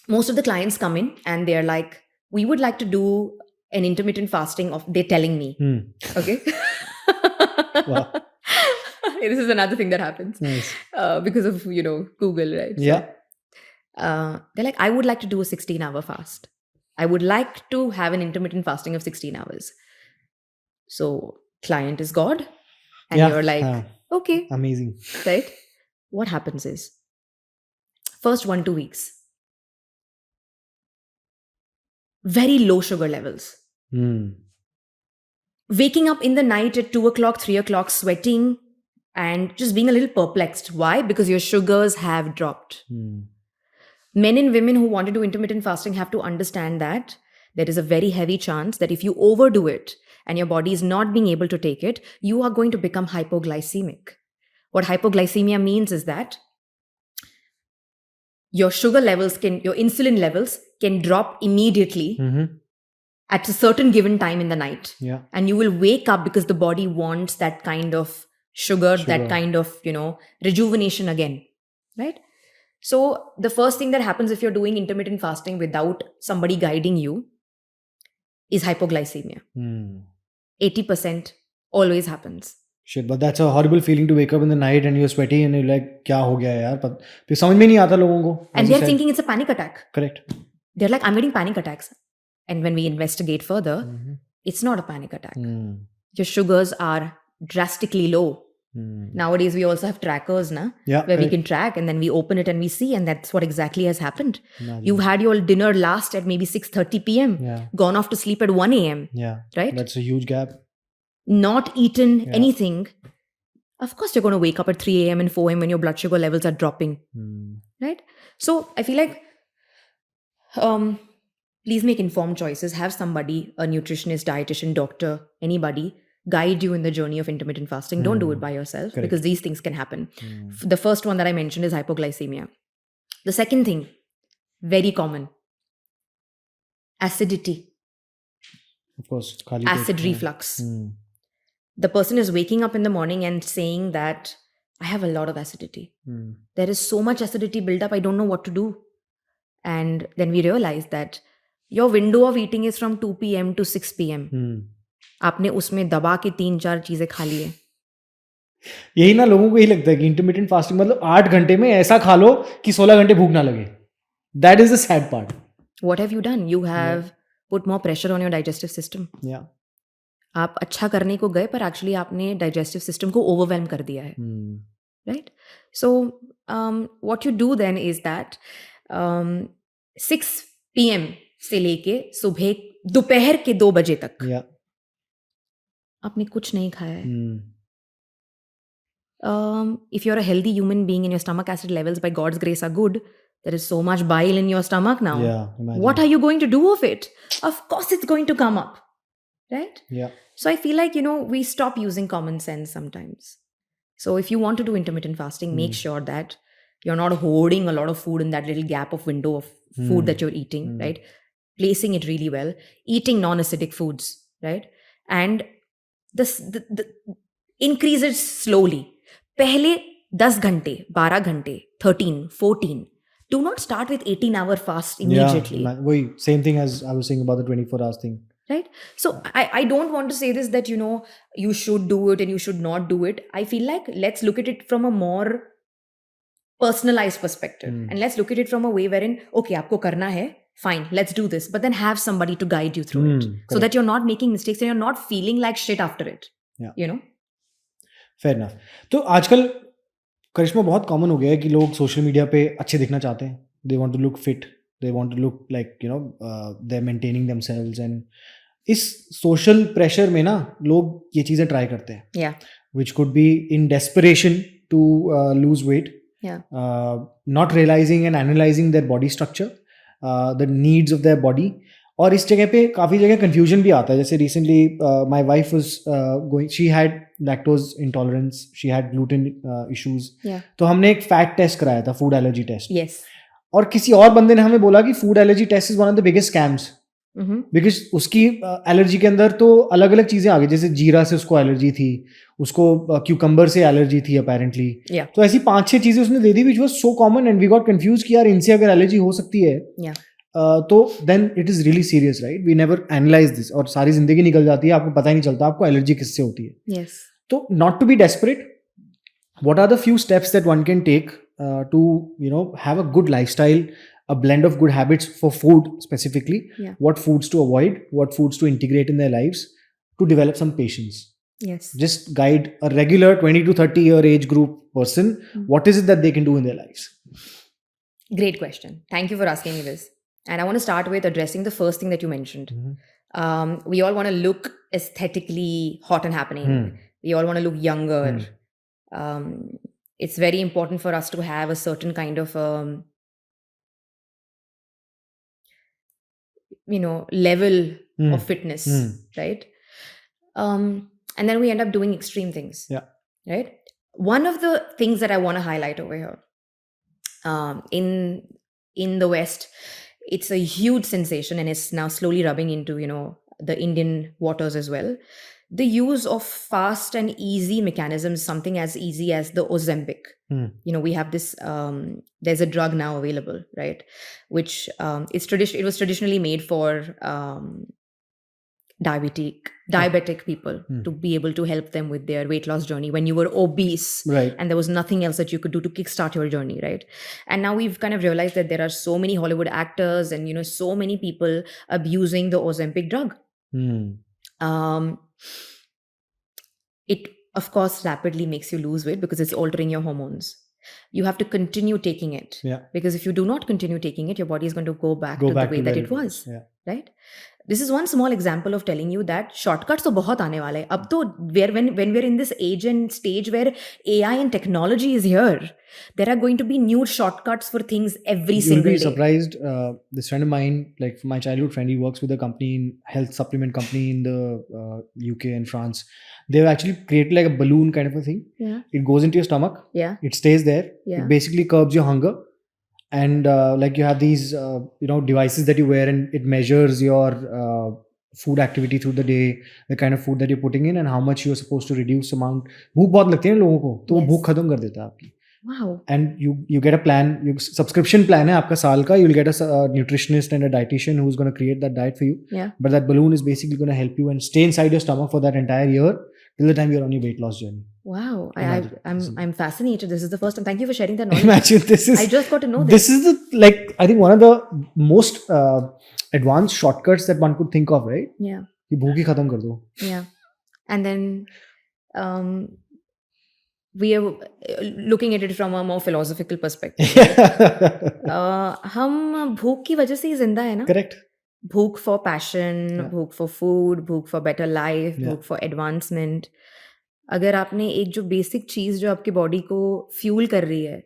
Most of the clients come in and they're like, we would like to do an intermittent fasting of, they're telling me. Okay. Wow. This is another thing that happens. Nice. Because of, Google, right? Yeah. So, they're like, I would like to do a 16-hour fast. I would like to have an intermittent fasting of 16 hours. So client is God. And you're like, okay. Amazing. Right? What happens is, first 1-2 weeks, very low sugar levels. Waking up in the night at 2 o'clock, 3 o'clock, sweating and just being a little perplexed. Why? Because your sugars have dropped. Men and women who want to do intermittent fasting have to understand that there is a very heavy chance that if you overdo it and your body is not being able to take it, you are going to become hypoglycemic. What hypoglycemia means is that your sugar levels your insulin levels can drop immediately at a certain given time in the night. Yeah. And you will wake up because the body wants that kind of sugar. That kind of, rejuvenation again, right? So the first thing that happens if you're doing intermittent fasting without somebody guiding you is hypoglycemia. 80% always happens. Shit, but that's a horrible feeling to wake up in the night and you're sweaty and you're like, क्या हो गया यार? पर फिर समझ में नहीं आता लोगों को. And as you they're said. thinking it's a panic attack. Correct. They're like, I'm getting panic attacks. And when we investigate further, it's not a panic attack. Your sugars are drastically low. Nowadays, we also have trackers, where we can track, and then we open it and we see, and that's what exactly has happened. Imagine. You've had your dinner last at maybe 6:30 p.m., gone off to sleep at 1 a.m. Yeah. Right? That's a huge gap. Not eaten anything. Of course, you're going to wake up at 3 a.m. and 4 a.m. when your blood sugar levels are dropping. Right? So I feel like please make informed choices. Have somebody, a nutritionist, dietitian, doctor, anybody, guide you in the journey of intermittent fasting. Don't do it by yourself. Correct. Because these things can happen. The first one that I mentioned is hypoglycemia. The second thing, very common, acidity. Of course. Acid reflux. The person is waking up in the morning and saying that I have a lot of acidity. There is so much acidity built up, I don't know what to do. And then we realize that your window of eating is from 2 p.m. to 6 p.m. आपने उसमें दबा के 3-4 चीजें खा ली है. यही ना लोगों को यही लगता है कि इंटरमिटेंट फास्टिंग मतलब 8 घंटे में ऐसा खा लो कि 16 घंटे भूख ना लगे. That is the sad part. What have you done? You have put more pressure on your digestive system. Yeah. आप अच्छा करने को गए पर एक्चुअली आपने डाइजेस्टिव सिस्टम को ओवरवेलम कर दिया है. Right? So what you do then is that 6 p.m. से लेके सुबह दोपहर के 2 बजे तक आपने कुछ नहीं खाया है. If you're a healthy human being and your stomach acid levels by God's grace are good, there is so much bile in your stomach now. Imagine. What are you going to do of it? Of course it's going to come up. Right? Yeah. So I feel like, we stop using common sense sometimes. So if you want to do intermittent fasting, make sure that you're not hoarding a lot of food in that little gap of window of food that you're eating, right? Placing it really well, eating non-acidic foods, right? And the increase it slowly. Pehle 10 घंटे, 12 घंटे, 13, 14. Do not start with 18-hour fast immediately. Yeah, same thing as I was saying about the 24 hours thing. Right? So I don't want to say this that, you should do it and you should not do it. I feel like let's look at it from a more personalized perspective. And let's look at it from a way wherein, okay, aapko karna hai, fine, let's do this. But then have somebody to guide you through it. So that you're not making mistakes and you're not feeling like shit after it. Yeah. Fair enough. तो आजकल करिश्मा बहुत common हो गया है कि लोग social media पे अच्छे दिखना चाहते हैं. They want to look fit. They want to look like, they're maintaining themselves. And इस social pressure में ना लोग ये चीज़ें try करते हैं. Yeah. Which could be in desperation to lose weight. Yeah. Not realizing and analyzing their body structure, the needs of their body. और इस जगह पे काफ़ी जगह confusion भी आता है. जैसे recently my wife was she had lactose intolerance, she had gluten issues. Yeah. तो हमने एक fat test कराया था, food allergy test. Yes. और किसी और बंदे ने हमें बोला कि food allergy test is one of the biggest scams. Because उसकी एलर्जी के अंदर तो अलग अलग चीजें आ गई. जैसे जीरा से उसको एलर्जी थी, उसको क्यूकम्बर से एलर्जी थी अपेरेंटली. तो ऐसी 5-6 चीजें उसने दे दी which was so common and we got confused कि यार इनसे अगर एलर्जी हो सकती है तो then it is really serious, right? We never analyze this. और सारी जिंदगी निकल जाती है, आपको पता ही नहीं चलता आपको एलर्जी किससे होती है. Yes. तो not to be desperate, what are the few steps that one can take to have a good lifestyle, a blend of good habits for food specifically, what foods to avoid, what foods to integrate in their lives to develop some patience. Yes. Just guide a regular 20 to 30 year age group person. What is it that they can do in their lives? Great question. Thank you for asking me this. And I want to start with addressing the first thing that you mentioned. We all want to look aesthetically hot and happening. We all want to look younger. It's very important for us to have a certain kind of level of fitness, right? And then we end up doing extreme things. Yeah. Right? One of the things that I want to highlight over here, in the West, it's a huge sensation and it's now slowly rubbing into, the Indian waters as well. The use of fast and easy mechanisms, something as easy as the Ozempic. We have this, there's a drug now available, right? Which it was traditionally made for diabetic people to be able to help them with their weight loss journey when you were obese, Right. and there was nothing else that you could do to kickstart your journey, right? And now we've kind of realized that there are so many Hollywood actors and so many people abusing the Ozempic drug. It of course rapidly makes you lose weight because it's altering your hormones. You have to continue taking it, because if you do not continue taking it, your body is going to go back to the way that it was. Right? This is one small example of telling you that shortcuts तो बहुत आने वाले हैं. अब तो when we're in this age and stage where AI and technology is here, there are going to be new shortcuts for things every single day. You'll be surprised. This friend of mine, like my childhood friend, he works with a company, health supplement company in the UK and France. They've actually created like a balloon kind of a thing. Yeah. It goes into your stomach. Yeah. It stays there. Yeah. It basically curbs your hunger. And like you have these devices that you wear, and it measures your food activity through the day, the kind of food that you're putting in, and how much you're supposed to reduce amount. भूख बहुत लगती है ना लोगों को, तो वो भूख खत्म कर देता है आपकी. Wow. And you get a plan, subscription plan है आपका साल का. You'll get a nutritionist and a dietitian who's going to create that diet for you. Yeah. But that balloon is basically going to help you and stay inside your stomach for that entire year till the time you're on your weight loss journey. Wow, I'm fascinated. This is the first time. Thank you for sharing that knowledge. Imagine this is. I just got to know this. This is I think one of the most advanced shortcuts that one could think of, right? Yeah. कि भूख ही खत्म कर दो. Yeah, and then we are looking at it from a more philosophical perspective. हम भूख की वजह से ही जिंदा है ना? Correct. भूख for passion, भूख for food, भूख for better life, भूख for advancement. अगर आपने एक जो बेसिक चीज जो आपकी बॉडी को फ्यूल कर रही है,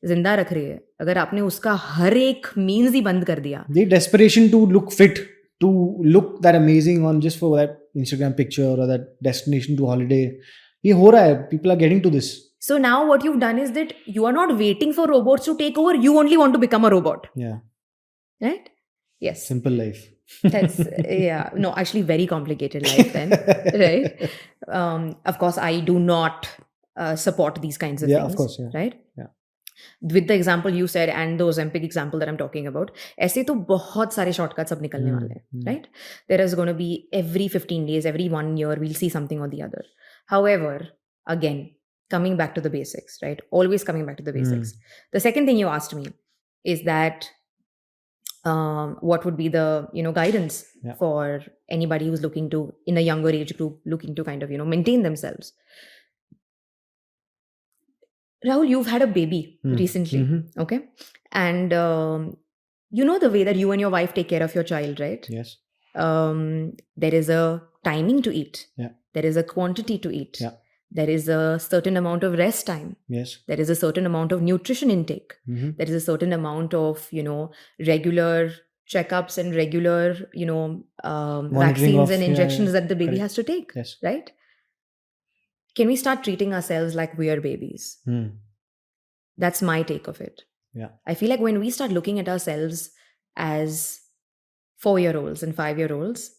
जिंदा रख रही है, अगर आपने उसका हर एक मीन्स ही बंद कर दिया. The desperation to look fit, to look that amazing on just for that Instagram picture or that destination to holiday, ये हो रहा है. People are getting to this. So now what you've done is that you are not waiting for robots to take over. You only want to become a robot. Yeah. Right? Yes. Simple life. That's no, actually very complicated life then, right? Of course, I do not support these kinds of things. Of course, right? Yeah. With the example you said and the Ozempic example that I'm talking about, ऐसे तो बहुत सारे shortcuts अब निकलने वाले हैं, right? There is going to be every 15 days, every 1 year, we'll see something or the other. However, again, coming back to the basics, right? Always coming back to the basics. The second thing you asked me is that what would be the guidance for anybody who's looking to, in a younger age group, looking to kind of maintain themselves. Rahul, you've had a baby recently, okay? And the way that you and your wife take care of your child, right? Yes. There is a timing to eat. Yeah. There is a quantity to eat. Yeah. There is a certain amount of rest time. Yes. There is a certain amount of nutrition intake. There is a certain amount of, regular checkups and regular, vaccines and injections that the baby has to take. Yes. Right? Can we start treating ourselves like we are babies? That's my take of it. Yeah. I feel like when we start looking at ourselves as 4-year-olds and 5-year-olds,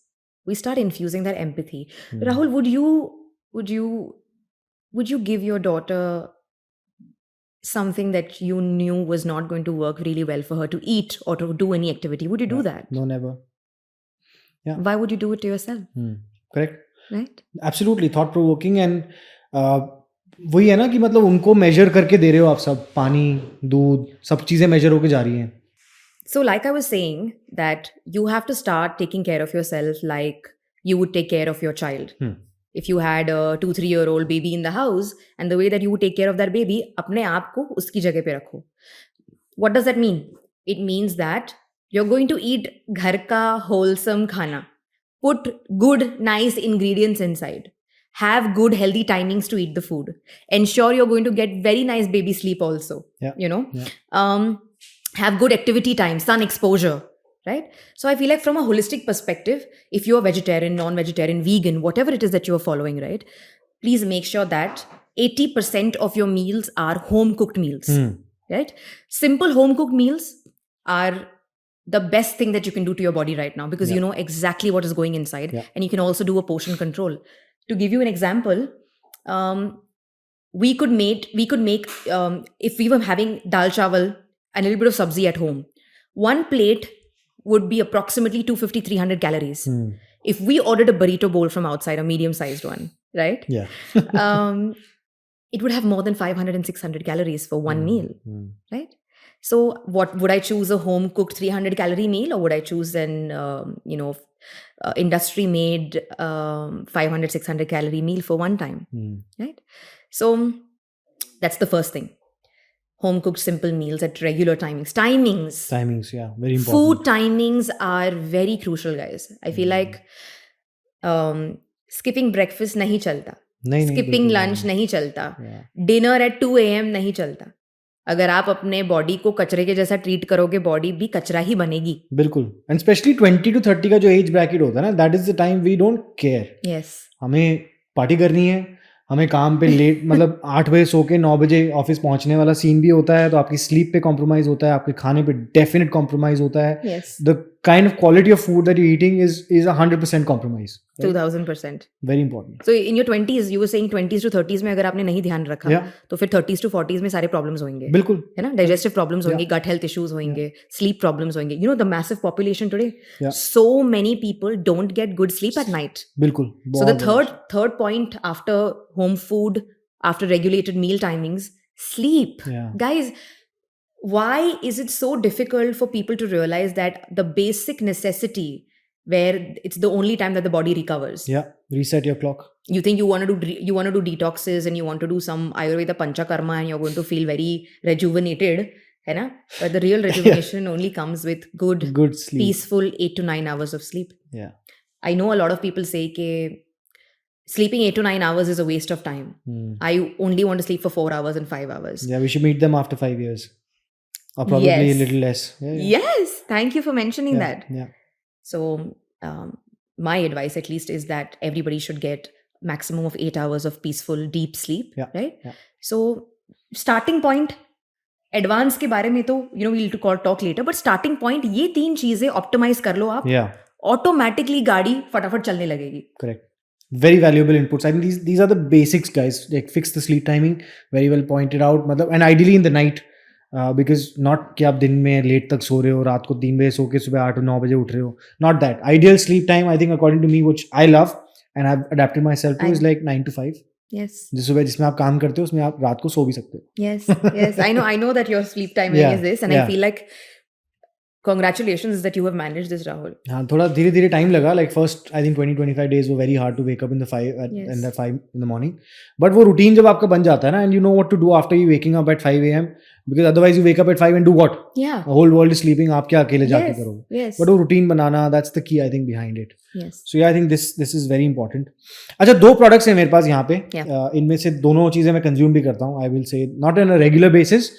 we start infusing that empathy. Rahul, would you give your daughter something that you knew was not going to work really well for her to eat or to do any activity? Would you do that? No, never. Yeah. Why would you do it to yourself? Correct. Right? Absolutely thought provoking. And वही है ना कि मतलब उनको measure करके दे रहे हो आप सब, पानी, दूध, सब चीजें measure होके जा रही हैं. So like I was saying, that you have to start taking care of yourself like you would take care of your child. If you had a 2-3-year-old baby in the house, and the way that you would take care of that baby, अपने आप को उसकी जगह पे रखो. What does that mean? It means that you're going to eat घर का wholesome खाना. Put good, nice ingredients inside. Have good, healthy timings to eat the food. Ensure you're going to get very nice baby sleep also. Yeah. Have good activity time, sun exposure. Right? So I feel like from a holistic perspective, if you're vegetarian, non-vegetarian, vegan, whatever it is that you're following, right? Please make sure that 80% of your meals are home-cooked meals. Right? Simple home-cooked meals are the best thing that you can do to your body right now, because you know exactly what is going inside, and you can also do a portion control. To give you an example, we could make if we were having dal chawal and a little bit of sabzi at home, one plate would be approximately 250-300 calories. if we ordered a burrito bowl from outside, a medium-sized one, right? Yeah. It would have more than 500 and 600 calories for one meal, right? So what would I choose, a home cooked 300 calorie meal, or would I choose an industry made 500 600 calorie meal for one time, right? So that's the first thing. Home cooked simple meals at regular timings. Timings, yeah, very important. Food timings are very crucial, guys. I feel like skipping breakfast nahi chalta. Skipping lunch नहीं चलता. Dinner at 2 a.m. नहीं चलता. अगर आप अपने body को कचरे के जैसा ट्रीट करोगे, बॉडी भी कचरा ही बनेगी. बिल्कुल. एंड स्पेशली 20 to 30 का जो एज ब्रैकेट होता है ना, that is the time we don't care. Yes. हमें पार्टी करनी है, हमें काम पे लेट मतलब 8 बजे सो के 9 बजे ऑफिस पहुंचने वाला सीन भी होता है, तो आपकी स्लीप पे कॉम्प्रोमाइज होता है, आपके खाने पे डेफिनेट कॉम्प्रोमाइज होता है. The kind of quality of food that you eating is 100% compromise. 2000%. Very important. So in your 20s, you were saying 20s to 30s में अगर आपने नहीं ध्यान रखा, तो फिर 30s to 40s में सारे प्रॉब्लम्स होंगे. बिल्कुल, है ना? डाइजेस्टिव प्रॉब्लम्स होंगे, गट हेल्थ इश्यूज होंगे, स्लीप प्रॉब्लम्स होंगे. You know the massive population today, so many people don't get good sleep at night. बिल्कुल. So the third point after home food, after regulated meal timings, sleep. Guys, why is it so difficult for people to realize that the basic necessity where it's the only time that the body recovers? Yeah, reset your clock. You think you want to do detoxes and you want to do some Ayurveda panchakarma and you're going to feel very rejuvenated, hai na? But the real rejuvenation only comes with good sleep. Peaceful 8 to 9 hours of sleep. Yeah. I know a lot of people say that sleeping 8 to 9 hours is a waste of time. I only want to sleep for 4 hours and 5 hours. Yeah, we should meet them after 5 years. Or probably a little less. Yes, thank you for mentioning that. Yeah. So my advice at least is that everybody should get maximum of 8 hours of peaceful, deep sleep, right? Yeah. So starting point, advance के बारे में तो we'll talk later, but starting point, ये 3 चीजें optimize कर लो आप. Yeah. Automatically गाड़ी फटाफट चलने लगेगी. Correct. Very valuable inputs. I mean, these are the basics, guys. Like, fix the sleep timing. Very well pointed out. मतलब, and ideally in the night, because not कि आप दिन में लेट तक सो रहे हो, रात को 3 बजे सो के सुबह 8 or 9 बजे उठ रहे हो. Not that. Ideal sleep time, I think, according to me, which I love and I've adapted myself to, is like 9 to 5. Yes. जिस सुबह जिसमें आप काम करते हो, उसमें आप रात को सो भी सकते हो. Yes. I know that your sleep timing is this, and I feel like congratulations that you have managed this, Rahul. हाँ, थोड़ा धीरे धीरे टाइम लगा. Like first, I think 20-25 days were very hard to wake up in the 5 in the morning. But वो routine जब आपका बन जाता है ना, and you know what to do after you waking up at 5 a.m. Because otherwise you wake up at 5 and do what? Yeah. The whole world is sleeping. आप क्या अकेले जाके करोगे? Yes. But वो routine banana, that's the key I think behind it. Yes. So yeah, I think this is very important. अच्छा, 2 products हैं मेरे पास यहाँ पे. इनमें से दोनों चीजें मैं consume भी करता हूँ. I will say not on a regular basis,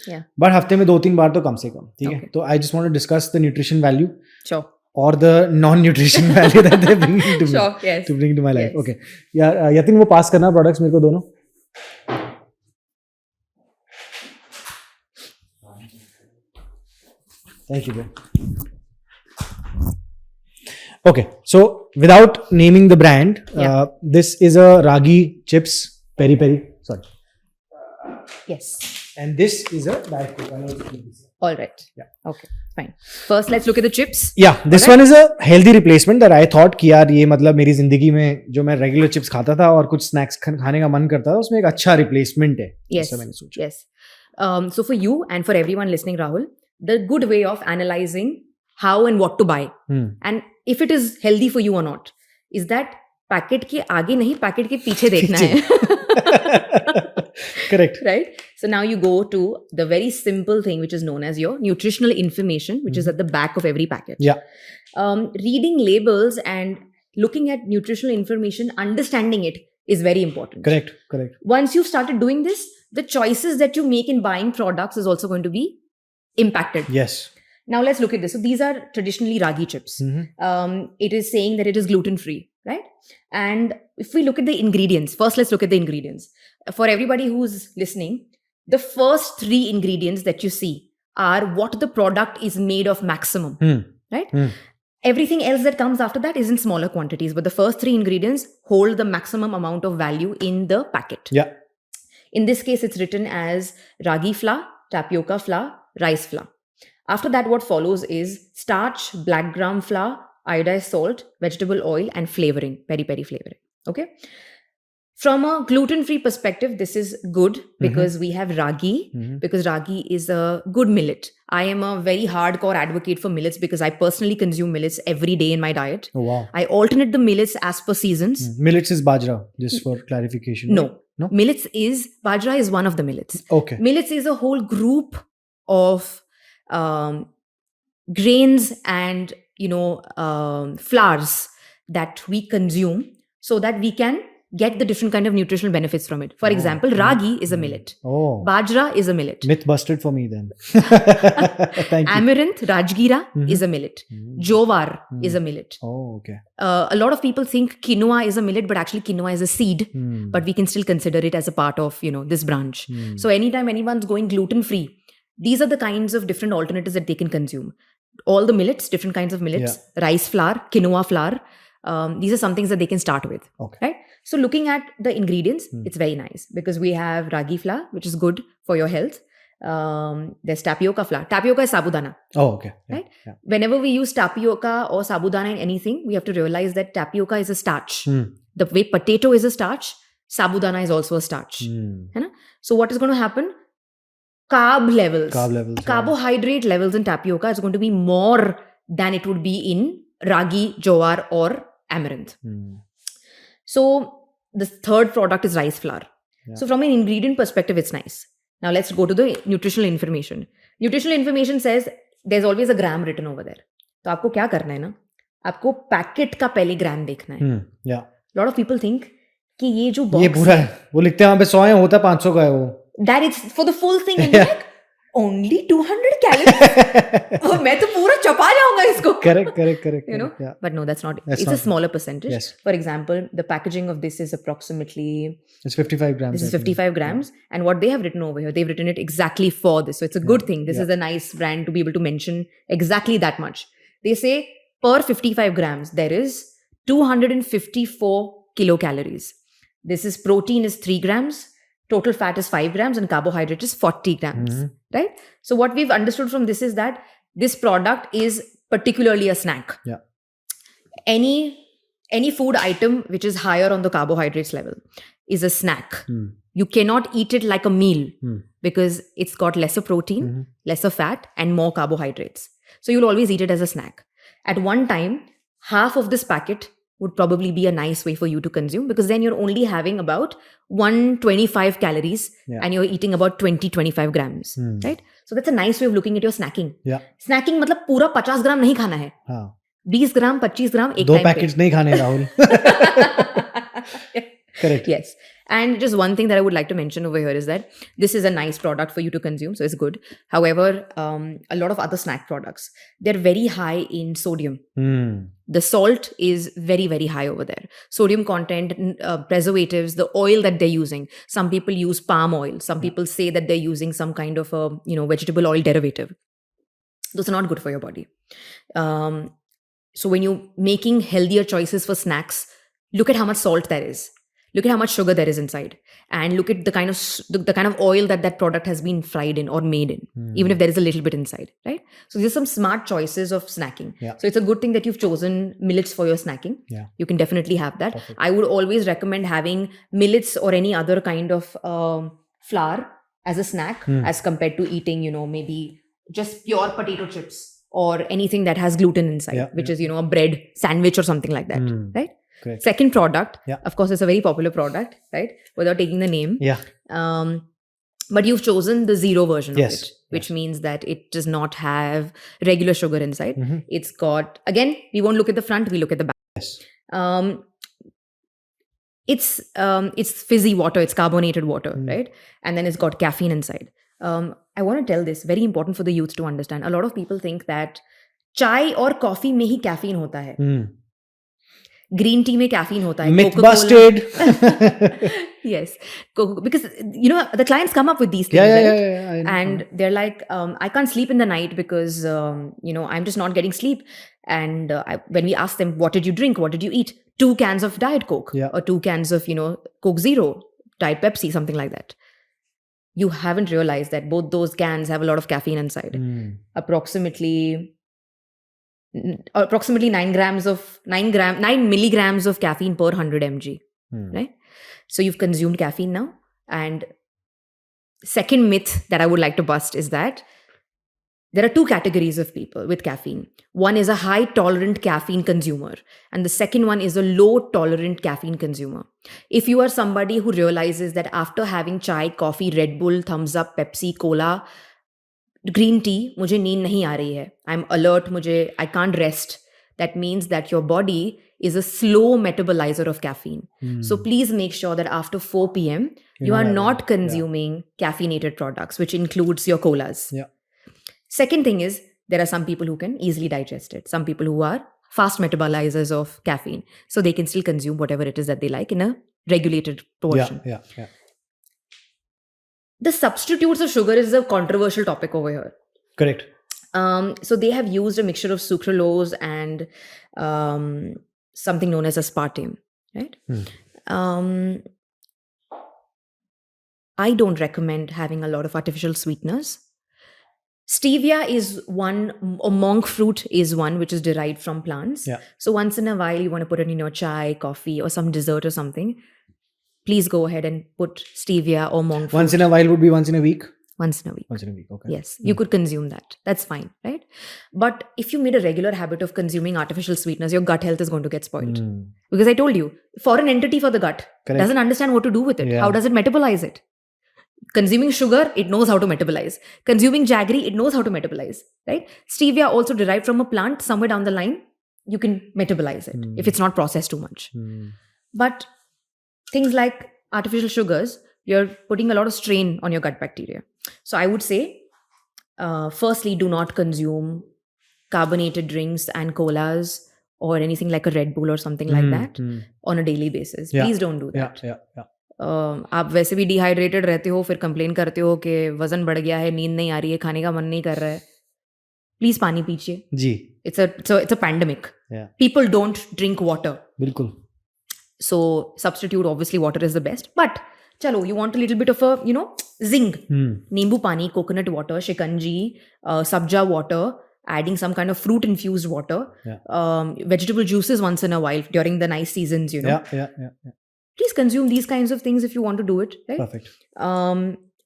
but हफ्ते में 2-3 बार तो कम से कम. ठीक है? तो I just want to discuss the nutrition value. Sure. Or the non-nutrition value that they bring to me. Sure, yes. To bring to my life. Okay. Yeah, Yatin वो पास करना products मेरे को दोनों. Thank you, bro. Okay, so without naming the brand, this is a ragi chips peri peri. Sorry. Yes. And this is a diet coke. All right. Yeah. Okay. Fine. First, let's look at the chips. Yeah, this one is a healthy replacement that I thought कि यार ये मतलब मेरी जिंदगी में जो मैं regular chips खाता था और कुछ स्नैक्स खाने का मन करता था, उसमें एक अच्छा रिप्लेसमेंट है. Yes. मैंने सोचा. Yes. So for you and for everyone listening, Rahul, the good way of analyzing how and what to buy and if it is healthy for you or not is that packet के आगे नहीं, packet के पीछे देखना है. Correct. Right? So now you go to the very simple thing which is known as your nutritional information, which is at the back of every packet. Yeah. Reading labels and looking at nutritional information, understanding it is very important. Correct. Once you've started doing this, the choices that you make in buying products is also going to be impacted. Yes. Now let's look at this. So these are traditionally ragi chips. It is saying that it is gluten-free, right? And if we look at the ingredients, first let's look at the ingredients. For everybody who's listening, the first 3 ingredients that you see are what the product is made of maximum, right? Everything else that comes after that is in smaller quantities, but the first 3 ingredients hold the maximum amount of value in the packet. Yeah. In this case, it's written as ragi flour, tapioca flour, rice flour. After that, what follows is starch, black gram flour, iodized salt, vegetable oil, and flavoring, peri-peri flavoring. Okay. From a gluten-free perspective, this is good because we have ragi, because ragi is a good millet. I am a very hardcore advocate for millets because I personally consume millets every day in my diet. Oh, wow. I alternate the millets as per seasons. Millets is bajra, just for clarification. No. Right? No? Bajra is one of the millets. Okay. Millets is a whole group of grains and, flours that we consume so that we can get the different kind of nutritional benefits from it. For example, ragi is a millet. Oh. Bajra is a millet. Myth busted for me then. Thank you. Amaranth, Rajgira is a millet. Jowar is a millet. Oh, okay. A lot of people think quinoa is a millet, but actually quinoa is a seed. But we can still consider it as a part of, this branch. So anytime anyone's going gluten-free, these are the kinds of different alternatives that they can consume. All the millets, different kinds of millets, rice flour, quinoa flour. These are some things that they can start with. Okay. Right? So looking at the ingredients, it's very nice because we have ragi flour, which is good for your health. There's tapioca flour. Tapioca is sabudana. Oh, okay. Yeah, right? Yeah. Whenever we use tapioca or sabudana in anything, we have to realize that tapioca is a starch. The way potato is a starch, sabudana is also a starch. So what is going to happen? Carb levels. Carbohydrate levels in tapioca is going to be more than it would be in ragi, jowar, or amaranth. So the third product is rice flour. Yeah. So from an ingredient perspective, it's nice. Now let's go to the nutritional information. Nutritional information says there's always a gram written over there. So आपको क्या करना है ना? आपको packet का पहले ग्राम देखना है. Yeah. Lot of people think कि ये जो box ये पूरा है. वो लिखते हैं वहाँ पे 100 है, होता 500 का है वो. That it's for the full thing and like only 200 calories. Oh, मैं तो पूरा चपा जाऊंगा इसको. Correct. Yeah. But no, that's not. That's it's not a smaller percentage. Yes. For example, the packaging of this is approximately. It's 55 grams. This is 55 grams, and what they have written over here, they've written it exactly for this. So it's a good thing. This is a nice brand to be able to mention exactly that much. They say per 55 grams there is 254 kilocalories. This is protein is 3 grams. Total fat is 5 grams and carbohydrate is 40 grams, right? So what we've understood from this is that this product is particularly a snack. Yeah. Any food item which is higher on the carbohydrates level is a snack. You cannot eat it like a meal because it's got lesser protein, lesser fat, and more carbohydrates. So you'll always eat it as a snack. At one time, half of this packet would probably be a nice way for you to consume because then you're only having about 125 calories and you're eating about 20-25 grams, right? So that's a nice way of looking at your snacking. Yeah. Snacking मतलब पूरा 50 ग्राम नहीं खाना है. 20 ग्राम, 25 ग्राम एक 2 packets नहीं खाने Rahul. Correct. Yes. And just one thing that I would like to mention over here is that this is a nice product for you to consume. So it's good. However, a lot of other snack products, they're very high in sodium. The salt is very, very high over there. Sodium content, preservatives, the oil that they're using. Some people use palm oil. Some people say that they're using some kind of a, vegetable oil derivative. Those are not good for your body. So when you're making healthier choices for snacks, look at how much salt there is. Look at how much sugar there is inside, and look at the kind of oil that product has been fried in or made in, even if there is a little bit inside, right? So these are some smart choices of snacking. Yeah. So it's a good thing that you've chosen millets for your snacking. Yeah. You can definitely have that. Perfect. I would always recommend having millets or any other kind of flour as a snack as compared to eating, maybe just pure potato chips or anything that has gluten inside, which is, a bread sandwich or something like that, right? Correct. Second product, of course, it's a very popular product, right? Without taking the name. Yeah. But you've chosen the zero version of it, which means that it does not have regular sugar inside. It's got, again, we won't look at the front, we look at the back. Yes. It's fizzy water, it's carbonated water, right? And then it's got caffeine inside. I want to tell this, very important for the youth to understand. A lot of people think that chai or coffee में ही caffeine होता है. Green tea में caffeine होता है. Myth busted. Yes. Because, the clients come up with these things, right? And they're like, I can't sleep in the night because, I'm just not getting sleep. And when we ask them, what did you drink? What did you eat? 2 cans of Diet Coke or 2 cans of, Coke Zero, Diet Pepsi, something like that. You haven't realized that both those cans have a lot of caffeine inside. Approximately approximately 9 milligrams of caffeine per 100 mg, right? So you've consumed caffeine now. And second myth that I would like to bust is that there are two categories of people with caffeine. One is a high tolerant caffeine consumer, and the second one is a low tolerant caffeine consumer. If you are somebody who realizes that after having chai, coffee, Red Bull, Thumbs Up, Pepsi, Cola, green tea, मुझे नींद नहीं आ रही है, I'm alert, I can't rest, that means that your body is a slow metabolizer of caffeine. So please make sure that after 4 p.m. you are not consuming caffeinated products, which includes your colas. Yeah. Second thing is, there are some people who can easily digest it. Some people who are fast metabolizers of caffeine. So they can still consume whatever it is that they like in a regulated portion. Yeah. The substitutes of sugar is a controversial topic over here. Correct. So they have used a mixture of sucralose and something known as aspartame, right? I don't recommend having a lot of artificial sweeteners. Stevia is one, or monk fruit is one, which is derived from plants. Yeah. So once in a while, you want to put it in your chai, coffee, or some dessert or something. Please go ahead and put stevia or monk fruit. Once in a while would be once in a week? Once in a week. Once in a week, okay. Yes, you could consume that. That's fine, right? But if you made a regular habit of consuming artificial sweeteners, your gut health is going to get spoiled. Because I told you, foreign entity for the gut. Correct. Doesn't understand what to do with it. Yeah. How does it metabolize it? Consuming sugar, it knows how to metabolize. Consuming jaggery, it knows how to metabolize, right? Stevia also derived from a plant. Somewhere down the line, you can metabolize it if it's not processed too much. But things like artificial sugars, you're putting a lot of strain on your gut bacteria. So I would say, firstly, do not consume carbonated drinks and colas or anything like a Red Bull or something like that on a daily basis. Yeah. Please don't do that. Yeah. आप वैसे भी dehydrated रहते हो, फिर complain करते हो कि वजन बढ़ गया है, नींद नहीं आ रही है, खाने का मन नहीं कर रहा है. प्लीज पानी पीजिए जी. It's a pandemic. Yeah. People don't drink water. बिल्कुल. So substitute, obviously water is the best. But chalo, you want a little bit of a, zing. Nimbu pani, coconut water, shikanji, sabja water, adding some kind of fruit infused water, vegetable juices once in a while during the nice seasons, Yeah. Please consume these kinds of things if you want to do it, right? Perfect.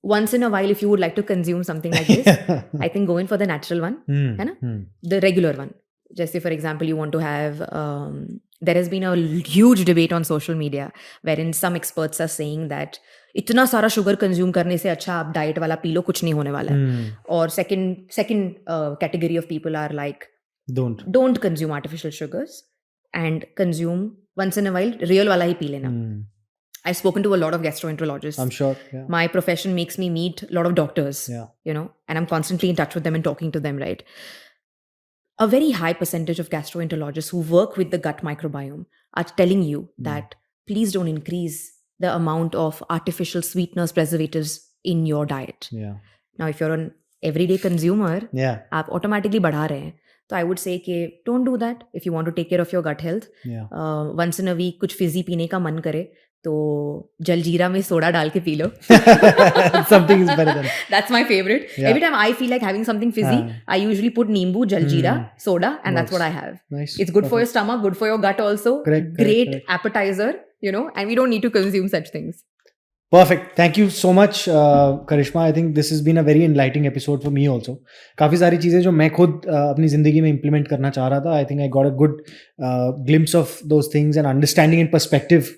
Once in a while, if you would like to consume something like this, I think go in for the natural one, the regular one. Just say, for example, you want to have, there has been a huge debate on social media wherein some experts are saying that इतना सारा sugar consume करने से अच्छा आप diet वाला P low, कुछ नहीं होने वाला है. Or second category of people are like, don't consume artificial sugars and consume once in a while real wala hi pee lena. I've spoken to a lot of gastroenterologists. I'm sure. Yeah. My profession makes me meet a lot of doctors, and I'm constantly in touch with them and talking to them, right? A very high percentage of gastroenterologists who work with the gut microbiome are telling you that please don't increase the amount of artificial sweeteners, preservatives in your diet. Yeah. Now, if you're an everyday consumer, आप automatically बढ़ा रहे हैं. So I would say कि don't do that if you want to take care of your gut health. Once in a week कुछ fizzy पीने का मन करे तो जलजीरा में सोडा डाल के P low. Something is better than. That's my favorite. Every time I feel like having something fizzy, I usually put nimbu, jaljeera, soda, and that's what I have. Nice. It's good for your stomach, good for your gut also. Great appetizer, and we don't need to consume such things. Perfect. Thank you so much, Karishma. I think this has been a very enlightening episode for me also. काफ़ी सारी चीज़ें जो मैं खुद अपनी ज़िंदगी में implement करना चाह रहा था. I think I got a good glimpse of those things and understanding in perspective.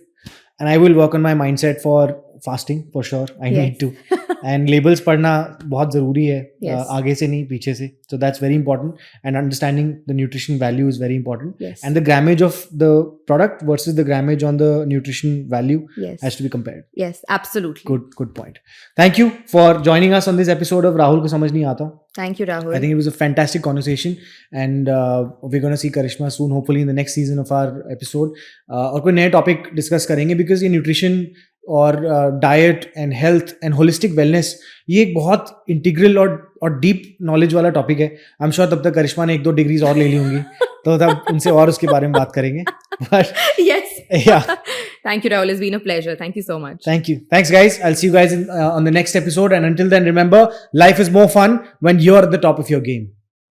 And I will work on my mindset for fasting for sure. I need to. And labels पढ़ना बहुत ज़रूरी है. आगे से नहीं पीछे से. So that's very important. And understanding the nutrition value is very important. Yes. And the grammage of the product versus the grammage on the nutrition value has to be compared. Yes, absolutely. Good point. Thank you for joining us on this episode of Rahul ko samajh nahi aata. Thank you, Rahul. I think it was a fantastic conversation, and we're going to see Karishma soon, hopefully in the next season of our episode. और कोई नए topic discuss करेंगे because ये nutrition और diet and health and holistic wellness ये एक बहुत integral और deep knowledge वाला topic है. I'm sure तब तक करिश्मा ने 1-2 degrees और ले ली होंगी तो तब उनसे और उसके बारे में बात करेंगे. But yes. Yeah. Thank you, Rahul. It's been a pleasure. Thank you so much. Thank you. Thanks, guys. I'll see you guys on the next episode. And until then, remember, life is more fun when you're at the top of your game.